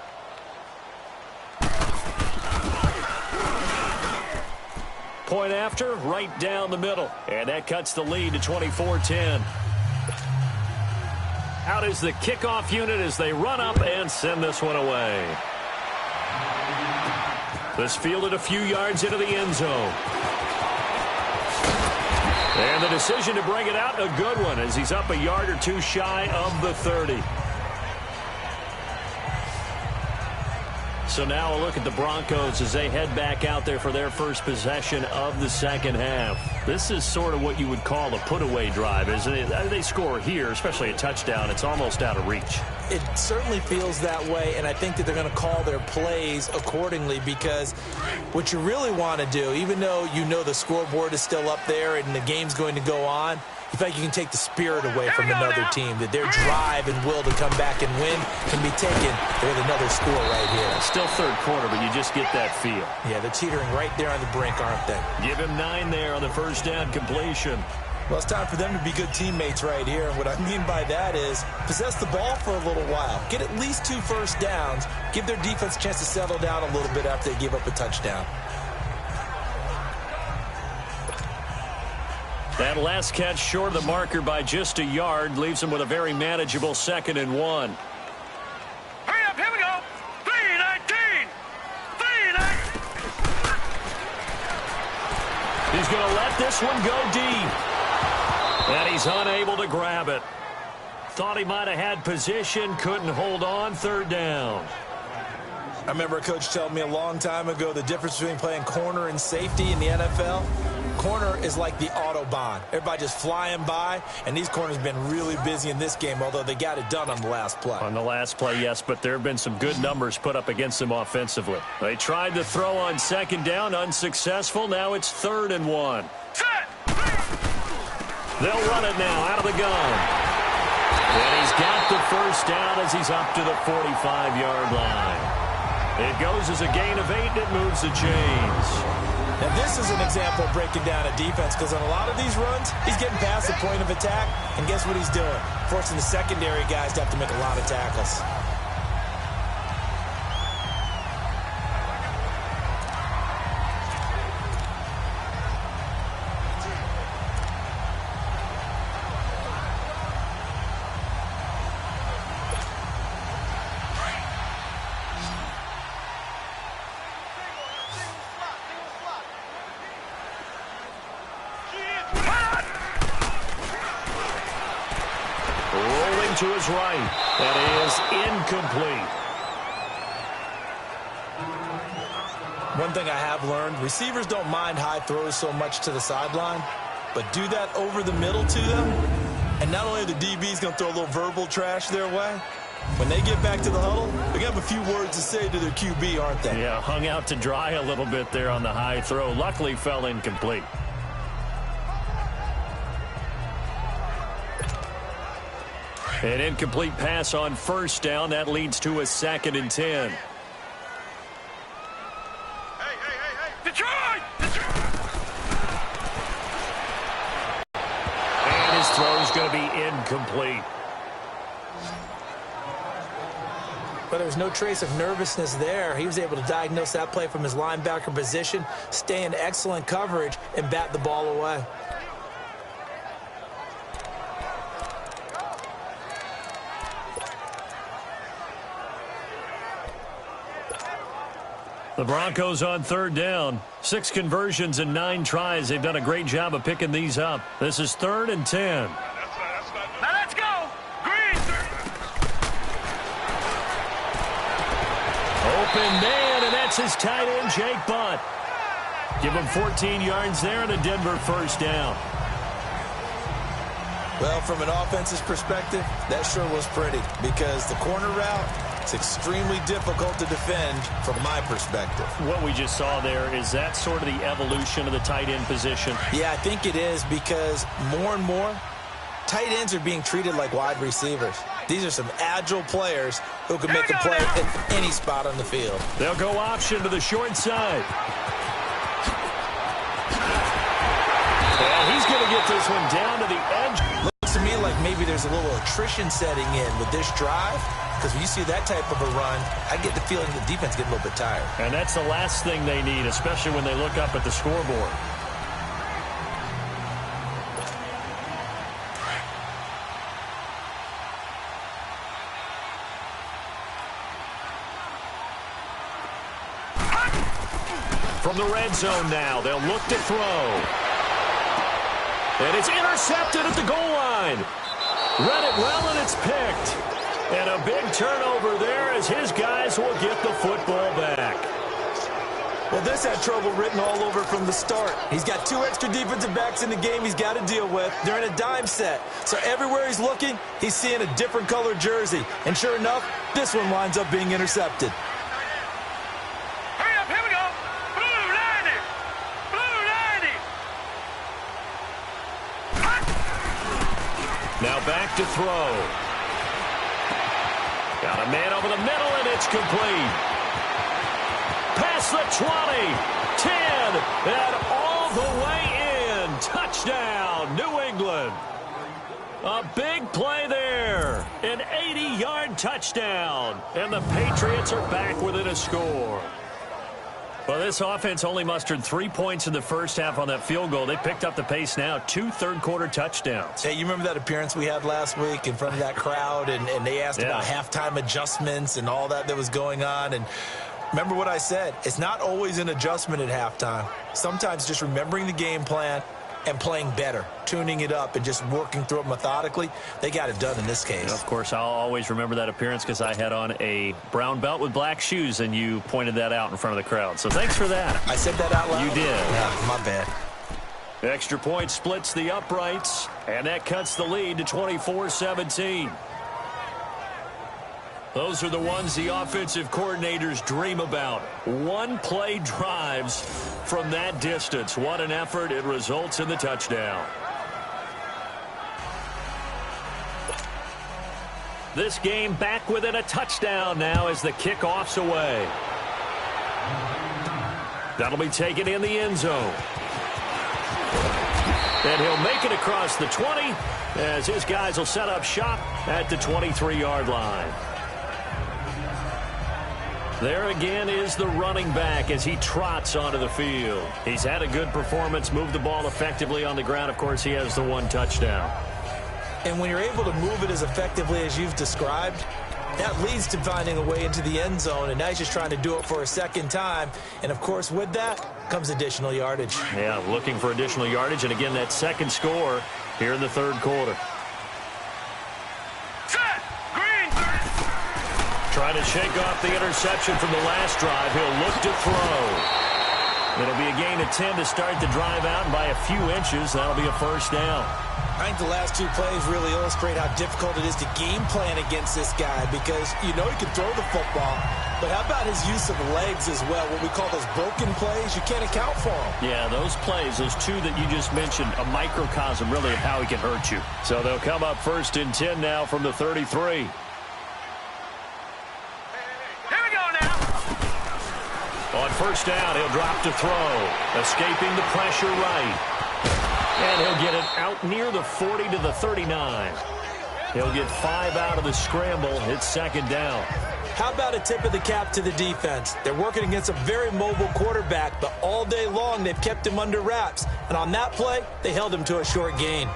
Point after, right down the middle. And that cuts the lead to 24-10. Out is the kickoff unit as they run up and send this one away. This fielded a few yards into the end zone. And the decision to bring it out, a good one, as he's up a yard or 2 shy of the 30. So now a look at the Broncos as they head back out there for their first possession of the 2nd half. This is sort of what you would call a put-away drive, isn't it? They score here, especially a touchdown. It's almost out of reach. It certainly feels that way, and I think that they're going to call their plays accordingly, because what you really want to do, even though you know the scoreboard is still up there and the game's going to go on, you feel like you can take the spirit away from another team, that their drive and will to come back and win can be taken with another score right here. Still 3rd quarter, but you just get that feel. Yeah, they're teetering right there on the brink, aren't they? Give him 9 there on the 1st down completion. Well, it's time for them to be good teammates right here. And what I mean by that is possess the ball for a little while. Get at least 2 first downs. Give their defense a chance to settle down a little bit after they give up a touchdown. That last catch short of the marker by just a yard leaves him with a very manageable 2nd and 1. Hurry up, here we go. 3-19. 3-19. He's going to let this one go deep. And he's unable to grab it. Thought he might have had position, couldn't hold on, 3rd down. I remember a coach telling me a long time ago the difference between playing corner and safety in the NFL. Corner is like the Autobahn. Everybody just flying by, and these corners have been really busy in this game, although they got it done on the last play. On the last play, yes, but there have been some good numbers put up against them offensively. They tried to throw on 2nd down, unsuccessful. Now it's 3rd and 1. They'll run it now out of the gun. And he's got the first down as he's up to the 45-yard line. It goes as a gain of 8, and it moves the chains. Now, this is an example of breaking down a defense because on a lot of these runs, he's getting past the point of attack, and guess what he's doing? Forcing the secondary guys to have to make a lot of tackles. To his right. That is incomplete. One thing I have learned, receivers don't mind high throws so much to the sideline, but do that over the middle to them, and not only are the DBs going to throw a little verbal trash their way, when they get back to the huddle, they're going to have a few words to say to their QB, aren't they? Yeah, hung out to dry a little bit there on the high throw. Luckily fell incomplete. An incomplete pass on first down. That leads to a 2nd and 10. Hey, Detroit! And his throw is going to be incomplete. But there was no trace of nervousness there. He was able to diagnose that play from his linebacker position, stay in excellent coverage, and bat the ball away. The Broncos on 3rd down. 6 conversions and 9 tries. They've done a great job of picking these up. This is 3rd and 10. Now let's go! Green! Open man, and that's his tight end, Jake Butt. Give him 14 yards there and a Denver 1st down. Well, from an offense's perspective, that sure was pretty because the corner route, it's extremely difficult to defend from my perspective. What we just saw there, is that sort of the evolution of the tight end position? Yeah, I think it is because more and more, tight ends are being treated like wide receivers. These are some agile players who can make a play at any spot on the field. They'll go option to the short side. And he's going to get this one down to the edge. Looks to me like maybe there's a little attrition setting in with this drive. Because when you see that type of a run, I get the feeling the defense getting a little bit tired. And that's the last thing they need, especially when they look up at the scoreboard. From the red zone now, they'll look to throw. And it's intercepted at the goal line. Read it well, and it's picked. And a big turnover there as his guys will get the football back. Well, this had trouble written all over from the start. He's got 2 extra defensive backs in the game he's got to deal with. They're in a dime set. So everywhere he's looking, he's seeing a different color jersey. And sure enough, this one winds up being intercepted. Hurry up, here we go! Blue 90! Blue 90! Now back to throw. Got a man over the middle, and it's complete. Past the 20, 10, and all the way in. Touchdown, New England. A big play there. An 80-yard touchdown. And the Patriots are back within a score. Well, this offense only mustered 3 points in the first half on that field goal. They picked up the pace now. 2 third-quarter touchdowns. Hey, you remember that appearance we had last week in front of that crowd, and they asked about halftime adjustments and all that was going on, and remember what I said. It's not always an adjustment at halftime. Sometimes just remembering the game plan and playing better, tuning it up and just working through it methodically. They got it done in this case. And of course, I'll always remember that appearance because I had on a brown belt with black shoes, and you pointed that out in front of the crowd. So thanks for that. I said that out loud? You did. Yeah, my bad. Extra point splits the uprights, and that cuts the lead to 24-17. Those are the ones the offensive coordinators dream about. One-play drives from that distance. What an effort. It results in the touchdown. This game back within a touchdown now as the kickoff's away. That'll be taken in the end zone. And he'll make it across the 20 as his guys will set up shop at the 23-yard line. There again is the running back as he trots onto the field. He's had a good performance, moved the ball effectively on the ground. Of course, he has the one touchdown. And when you're able to move it as effectively as you've described, that leads to finding a way into the end zone, and now he's just trying to do it for a second time. And, of course, with that comes additional yardage. Yeah, looking for additional yardage, and again, that second score here in the third quarter. Set! Green! Trying to shake off the interception from the last drive. He'll look to throw. It'll be a gain of 10 to start the drive out, and by a few inches, that'll be a first down. I think the last two plays really illustrate how difficult it is to game plan against this guy because you know he can throw the football, but how about his use of legs as well, what we call those broken plays? You can't account for them. Yeah, those plays, those two that you just mentioned, a microcosm really of how he can hurt you. So they'll come up 1st and 10 now from the 33. Here we go now. On first down, he'll drop to throw, escaping the pressure right. And he'll get it out near the 40 to the 39. He'll get 5 out of the scramble. It's second down. How about a tip of the cap to the defense? They're working against a very mobile quarterback, but all day long they've kept him under wraps. And on that play, they held him to a short gain.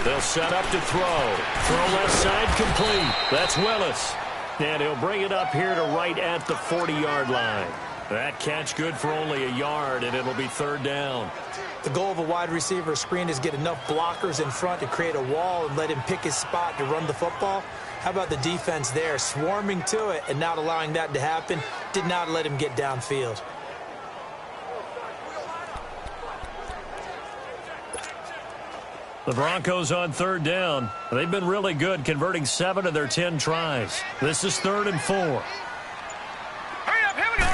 They'll set up to throw. Throw left side complete. That's Willis. And he'll bring it up here to right at the 40-yard line. That catch good for only a yard, and it'll be third down. The goal of a wide receiver screen is get enough blockers in front to create a wall and let him pick his spot to run the football. How about the defense there, swarming to it and not allowing that to happen? Did not let him get downfield. The Broncos on third down. They've been really good, converting 7 of their 10 tries. This is 3rd and 4. Hurry up, here we go.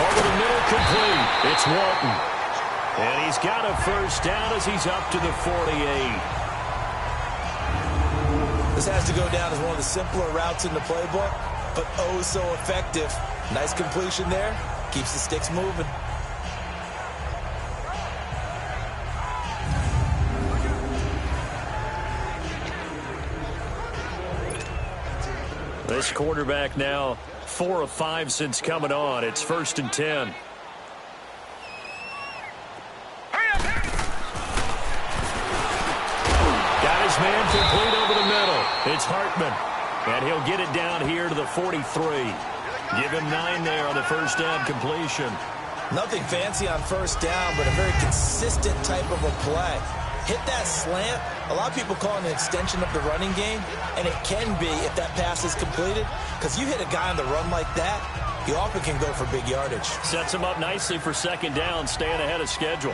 Over the middle, complete. It's Walton. And he's got a first down as he's up to the 48. This has to go down as one of the simpler routes in the playbook, but oh so effective. Nice completion there. Keeps the sticks moving. This quarterback now 4 of 5 since coming on. It's 1st and 10. Hurry up, Got his man complete over the middle. It's Hartman. And he'll get it down here to the 43. Give him 9 there on the first down completion. Nothing fancy on first down, but a very consistent type of a play. Hit that slant. A lot of people call it an extension of the running game, and it can be if that pass is completed, because you hit a guy on the run like that, you often can go for big yardage. Sets him up nicely for second down, staying ahead of schedule.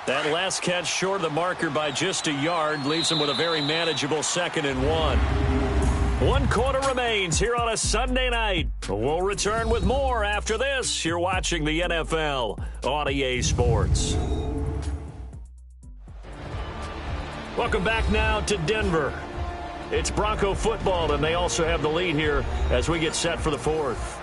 That last catch short of the marker by just a yard leaves him with a very manageable 2nd and 1. 1 quarter remains here on a Sunday night. We'll return with more after this. You're watching the NFL on EA Sports. Welcome back now to Denver. It's Bronco football, and they also have the lead here as we get set for the 4th.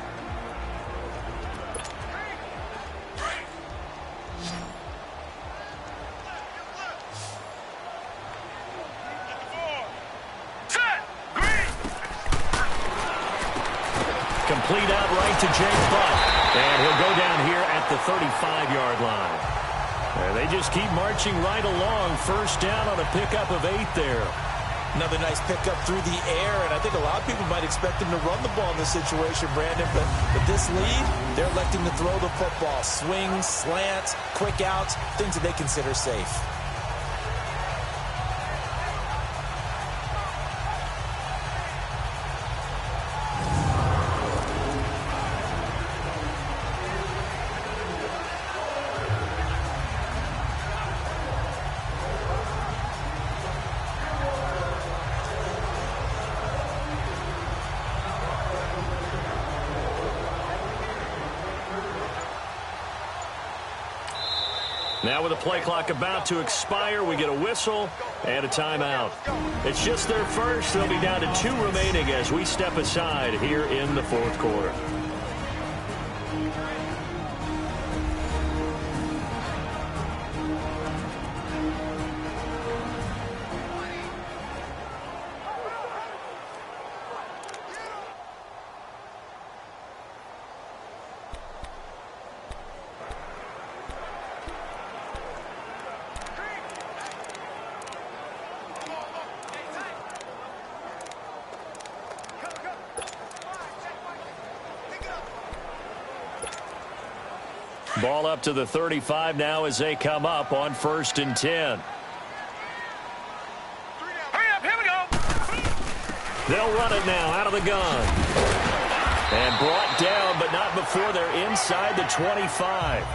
Complete out right to Jake Butt. And he'll go down here at the 35-yard line. And they just keep marching right along. First down on a pickup of 8 there. Another nice pickup through the air, and I think a lot of people might expect him to run the ball in this situation, Brandon, but with this lead, they're electing to throw the football. Swings, slants, quick outs, things that they consider safe. Now with the play clock about to expire, we get a whistle and a timeout. It's just their first. They'll be down to 2 remaining as we step aside here in the fourth quarter. Ball up to the 35 now as they come up on 1st and 10. Hurry up, here we go. They'll run it now out of the gun. And brought down, but not before they're inside the 25.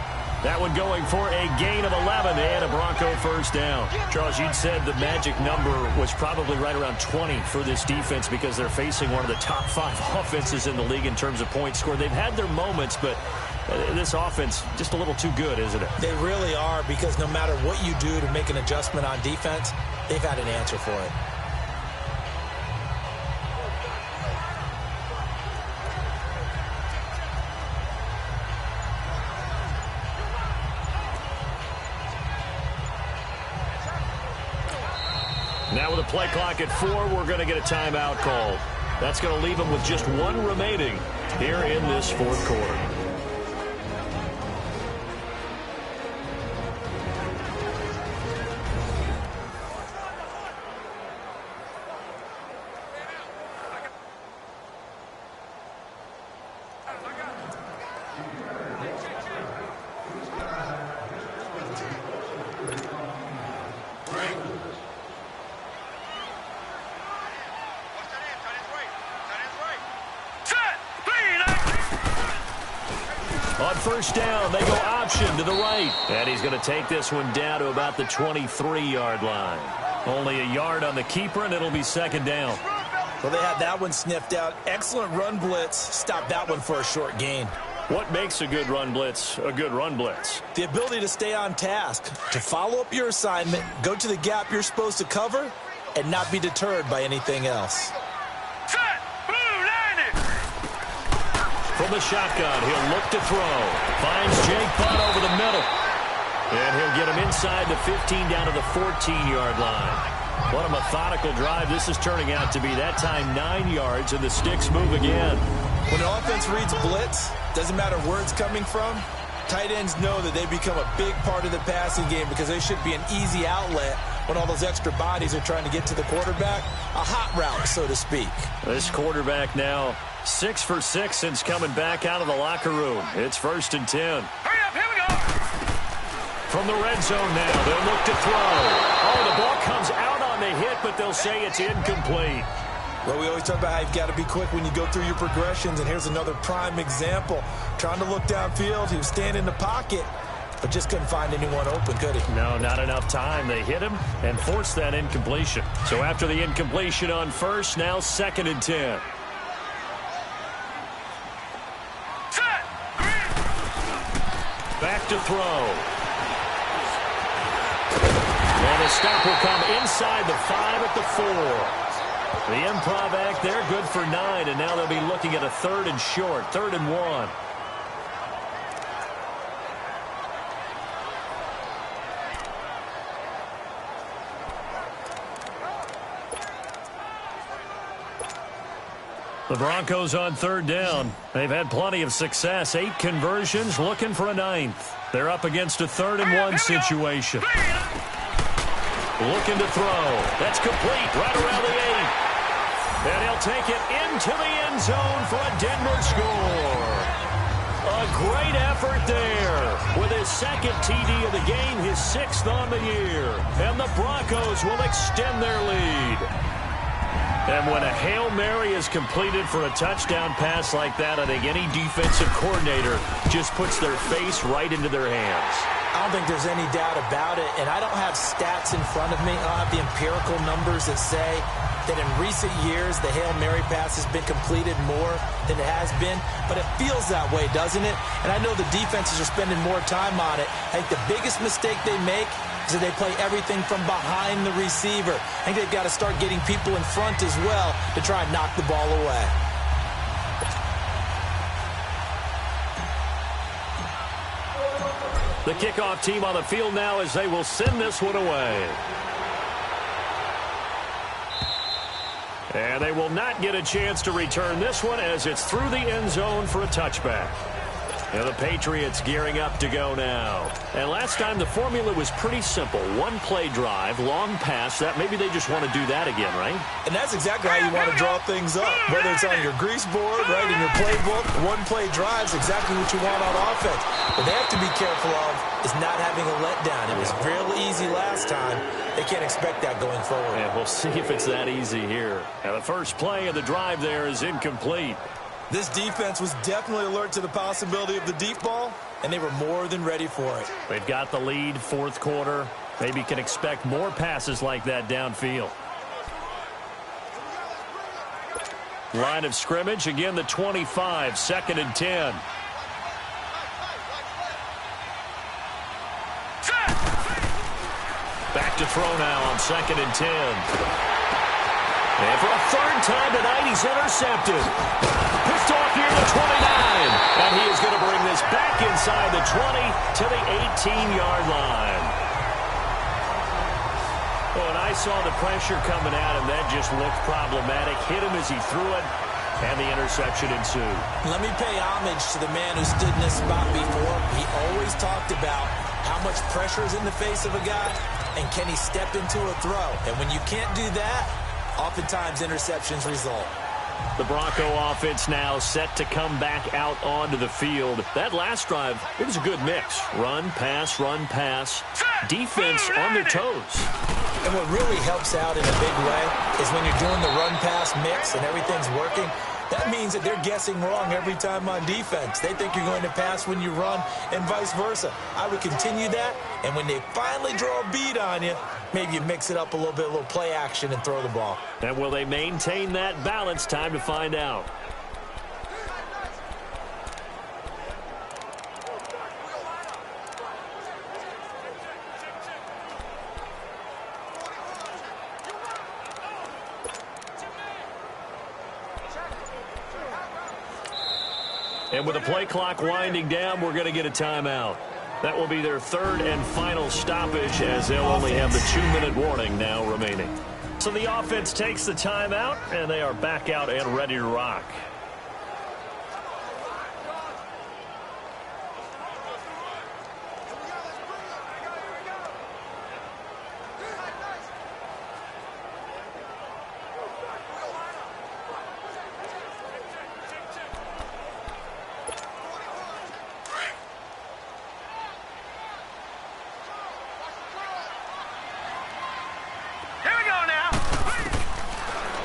That one going for a gain of 11 and a Bronco first down. Charles, you'd said the magic number was probably right around 20 for this defense because they're facing one of the top 5 offenses in the league in terms of points scored. They've had their moments, but this offense just a little too good, isn't it? They really are, because no matter what you do to make an adjustment on defense, they've had an answer for it. Now with a play clock at 4, we're going to get a timeout called. That's going to leave them with just 1 remaining here in this fourth quarter. On first down, they go option to the right. And he's going to take this one down to about the 23-yard line. Only a yard on the keeper, and it'll be 2nd down. Well, they had that one sniffed out. Excellent run blitz. Stop that one for a short gain. What makes a good run blitz a good run blitz? The ability to stay on task, to follow up your assignment, go to the gap you're supposed to cover, and not be deterred by anything else. From the shotgun, he'll look to throw. Finds Jake Butt over the middle. And he'll get him inside the 15 down to the 14-yard line. What a methodical drive this is turning out to be. That time 9 yards, and the sticks move again. When an offense reads blitz, doesn't matter where it's coming from, tight ends know that they become a big part of the passing game because they should be an easy outlet when all those extra bodies are trying to get to the quarterback. A hot route, so to speak. This quarterback now 6 for 6 since coming back out of the locker room. It's 1st and 10. Hurry up, here we go. From the red zone now, they'll look to throw. Oh, the ball comes out on the hit, but they'll say it's incomplete. Well, we always talk about how you've got to be quick when you go through your progressions, and here's another prime example. Trying to look downfield, he was standing in the pocket, but just couldn't find anyone open, could he? No, not enough time. They hit him and forced that incompletion. So after the incompletion on first, now 2nd and 10. Back to throw. And the stop will come inside the 5 at the 4. The improv act there, good for 9, and now they'll be looking at a 3rd and short, 3rd and 1. The Broncos on 3rd down. They've had plenty of success. 8 conversions, looking for a 9th. They're up against a 3rd and 1 situation. Looking to throw. That's complete right around the 8. And he'll take it into the end zone for a Denver score. A great effort there with his 2nd TD of the game, his 6th on the year. And the Broncos will extend their lead. And when a Hail Mary is completed for a touchdown pass like that, I think any defensive coordinator just puts their face right into their hands. I don't think there's any doubt about it, and I don't have stats in front of me. I don't have the empirical numbers that say that in recent years the Hail Mary pass has been completed more than it has been, but it feels that way, doesn't it? And I know the defenses are spending more time on it. I think the biggest mistake they make is that they play everything from behind the receiver. I think they've got to start getting people in front as well to try and knock the ball away. The kickoff team on the field now as they will send this one away. And they will not get a chance to return this one as it's through the end zone for a touchback. And the Patriots gearing up to go now. And last time the formula was pretty simple. One play drive, long pass. That maybe they just want to do that again, right? And that's exactly how you want to draw things up. Whether it's on your grease board, right, in your playbook, one play drive is exactly what you want on offense. What they have to be careful of is not having a letdown. It was real easy last time. They can't expect that going forward. And we'll see if it's that easy here. And the first play of the drive there is incomplete. This defense was definitely alert to the possibility of the deep ball, and they were more than ready for it. They've got the lead, fourth quarter. Maybe can expect more passes like that downfield. Line of scrimmage, again the 25, 2nd and 10. Back to throw now on 2nd and 10. And for a third time tonight, he's intercepted. Picked off near the 29. And he is going to bring this back inside the 20 to the 18-yard line. Oh, and I saw the pressure coming at him. That just looked problematic. Hit him as he threw it, and the interception ensued. Let me pay homage to the man who stood in this spot before. He always talked about how much pressure is in the face of a guy, and can he step into a throw. And when you can't do that, oftentimes interceptions result. The Bronco offense now set to come back out onto the field. That last drive, it was a good mix. Run, pass, defense on their toes. And what really helps out in a big way is when you're doing the run-pass mix and everything's working, that means that they're guessing wrong every time on defense. They think you're going to pass when you run and vice versa. I would continue that, and when they finally draw a beat on you, maybe you mix it up a little bit, a little play action, and throw the ball. And will they maintain that balance? Time to find out. And with the play clock winding down, we're going to get a timeout. That will be their third and final stoppage as they'll only have the 2-minute warning now remaining. So the offense takes the timeout, and they are back out and ready to rock.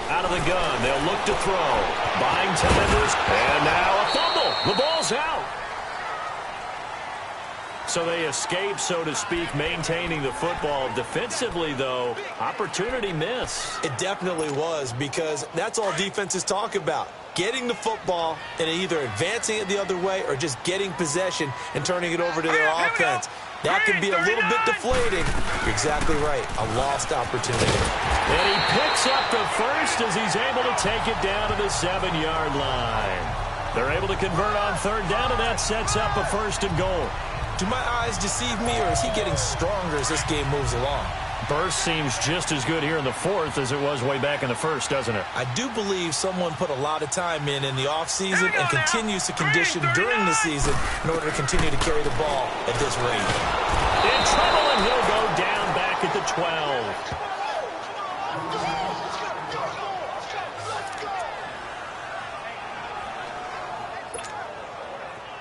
Out of the gun, they'll look to throw. Buying time, and now a fumble. The ball's out. So they escape, so to speak, maintaining the football. Defensively, though, opportunity miss. It definitely was, because that's all defenses talk about. Getting the football and either advancing it the other way or just getting possession and turning it over to their offense. That can be a little bit deflating. You're exactly right. A lost opportunity. And he picks up the first as he's able to take it down to the 7-yard line. They're able to convert on third down, and that sets up a 1st and goal. Do my eyes deceive me, or is he getting stronger as this game moves along? Burst seems just as good here in the 4th as it was way back in the 1st, doesn't it? I do believe someone put a lot of time in the offseason and continues to condition during the season in order to continue to carry the ball at this rate. In trouble, and he'll go down back at the 12.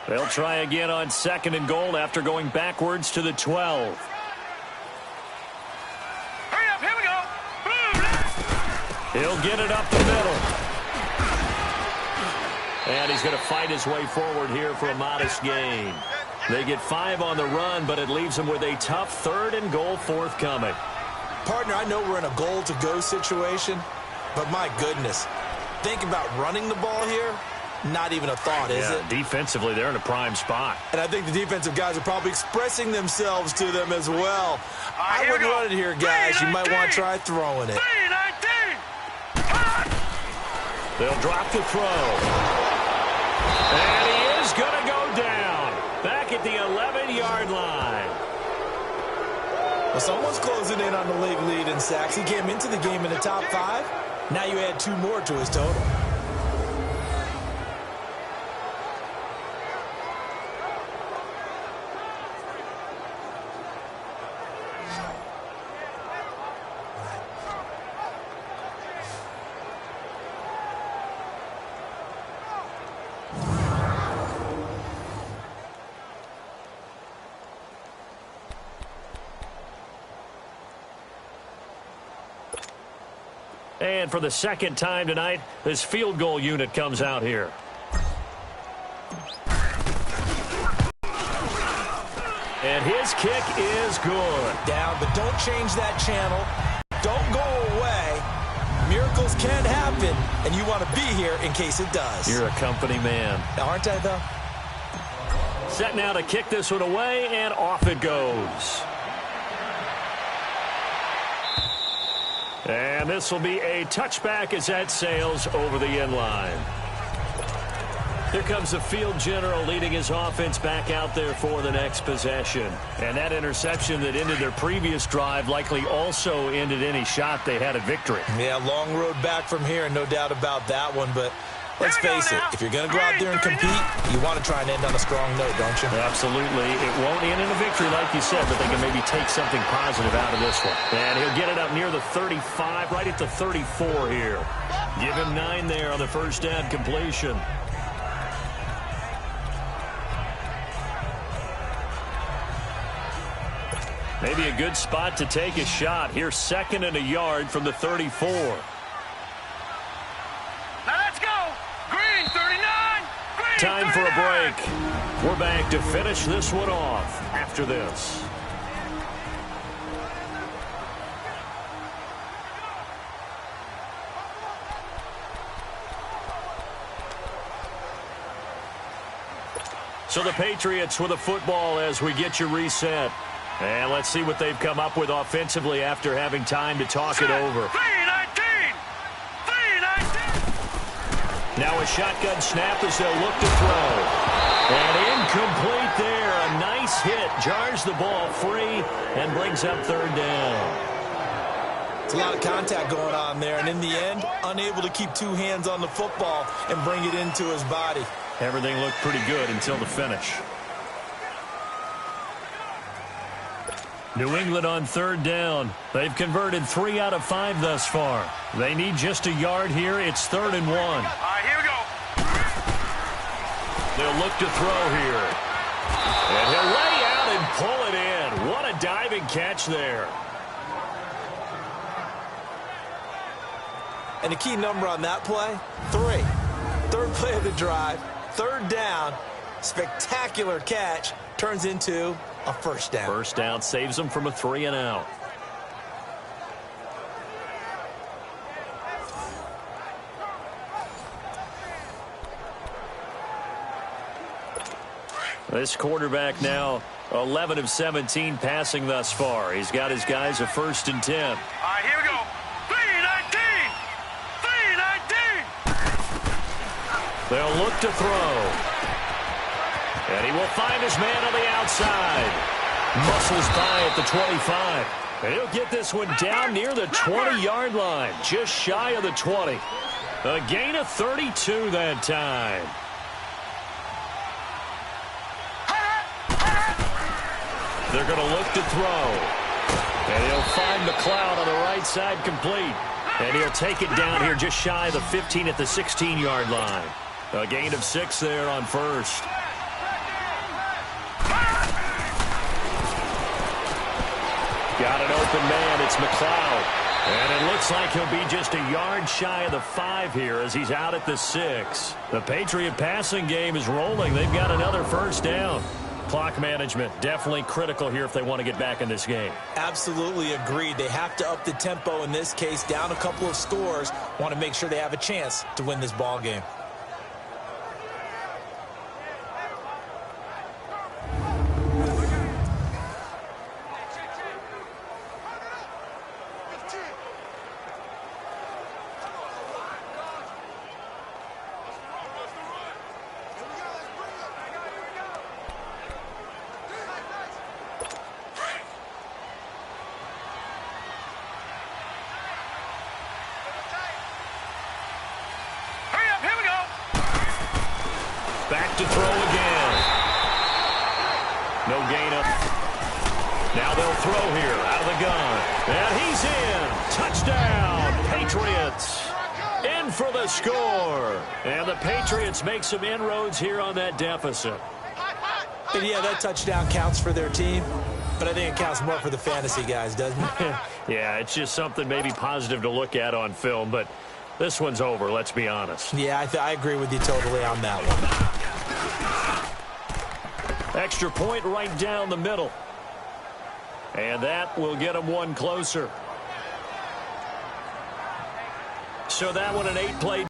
They'll try again on 2nd and goal after going backwards to the 12. Hurry up, here we go. He'll get it up the middle. And he's going to fight his way forward here for a modest gain. They get 5 on the run, but it leaves them with a tough 3rd and goal forthcoming. Partner, I know we're in a goal-to-go situation, but my goodness, think about running the ball here. Not even a thought, is it? Defensively, they're in a prime spot. And I think the defensive guys are probably expressing themselves to them as well. I wouldn't run it here, guys. You might want to try throwing it. They'll drop the throw. And he is going to go down. Back at the 11-yard line. Well, someone's closing in on the league lead in sacks. He came into the game in the top 5. Now you add 2 more to his total. And for the 2nd time tonight, this field goal unit comes out here. And his kick is good. Down, but don't change that channel. Don't go away. Miracles can happen, and you want to be here in case it does. You're a company man. Aren't I, though? Set now to kick this one away, and off it goes. And this will be a touchback as that sails over the end line. Here comes the field general leading his offense back out there for the next possession. And that interception that ended their previous drive likely also ended any shot they had at victory. Yeah, long road back from here, no doubt about that one. But let's face it, if you're going to go out there and compete, you want to try and end on a strong note, don't you? Absolutely. It won't end in a victory like you said, but they can maybe take something positive out of this one. And he'll get it up near the 35, right at the 34 here. Give him 9 there on the first down completion. Maybe a good spot to take a shot. Here's 2nd and a yard from the 34. Now let's go. Green 39. Green Time 39. for a break. We're back to finish this one off after this. So the Patriots with a football as we get you reset. And let's see what they've come up with offensively after having time to talk it over. 319. 319. Now a shotgun snap as they'll look to throw. And incomplete there. A nice hit. Jars the ball free and brings up 3rd down. It's a lot of contact going on there. And in the end, unable to keep 2 hands on the football and bring it into his body. Everything looked pretty good until the finish. New England on 3rd down. They've converted 3 out of 5 thus far. They need just a yard here. It's 3rd and 1. All right, here we go. They'll look to throw here. And he'll lay out and pull it in. What a diving catch there. And the key number on that play, 3. 3rd play of the drive, 3rd down, spectacular catch, turns into a first down. First down saves them from a 3 and out. This quarterback now 11 of 17 passing thus far. He's got his guys a 1st and 10. All right, here we go. 319. 319. They'll look to throw. And he will find his man on the outside. Muscles by at the 25. And he'll get this one down near the 20-yard line. Just shy of the 20. A gain of 32 that time. They're going to look to throw. And he'll find McLeod on the right side complete. And he'll take it down here just shy of the 15 at the 16-yard line. A gain of 6 there on 1st. Got an open man. It's McLeod. And it looks like he'll be just a yard shy of the 5 here as he's out at the 6. The Patriot passing game is rolling. They've got another first down. Clock management, definitely critical here if they want to get back in this game. Absolutely agreed. They have to up the tempo in this case, down a couple of scores. Want to make sure they have a chance to win this ball game. Back to throw again. No gain up. Now they'll throw here out of the gun. And he's in. Touchdown, Patriots. In for the score. And the Patriots make some inroads here on that deficit. And yeah, that touchdown counts for their team, but I think it counts more for the fantasy guys, doesn't it? Yeah, it's just something maybe positive to look at on film, but this one's over, let's be honest. Yeah, I agree with you totally on that one. Extra point right down the middle. And that will get them one closer. So that one an 8-play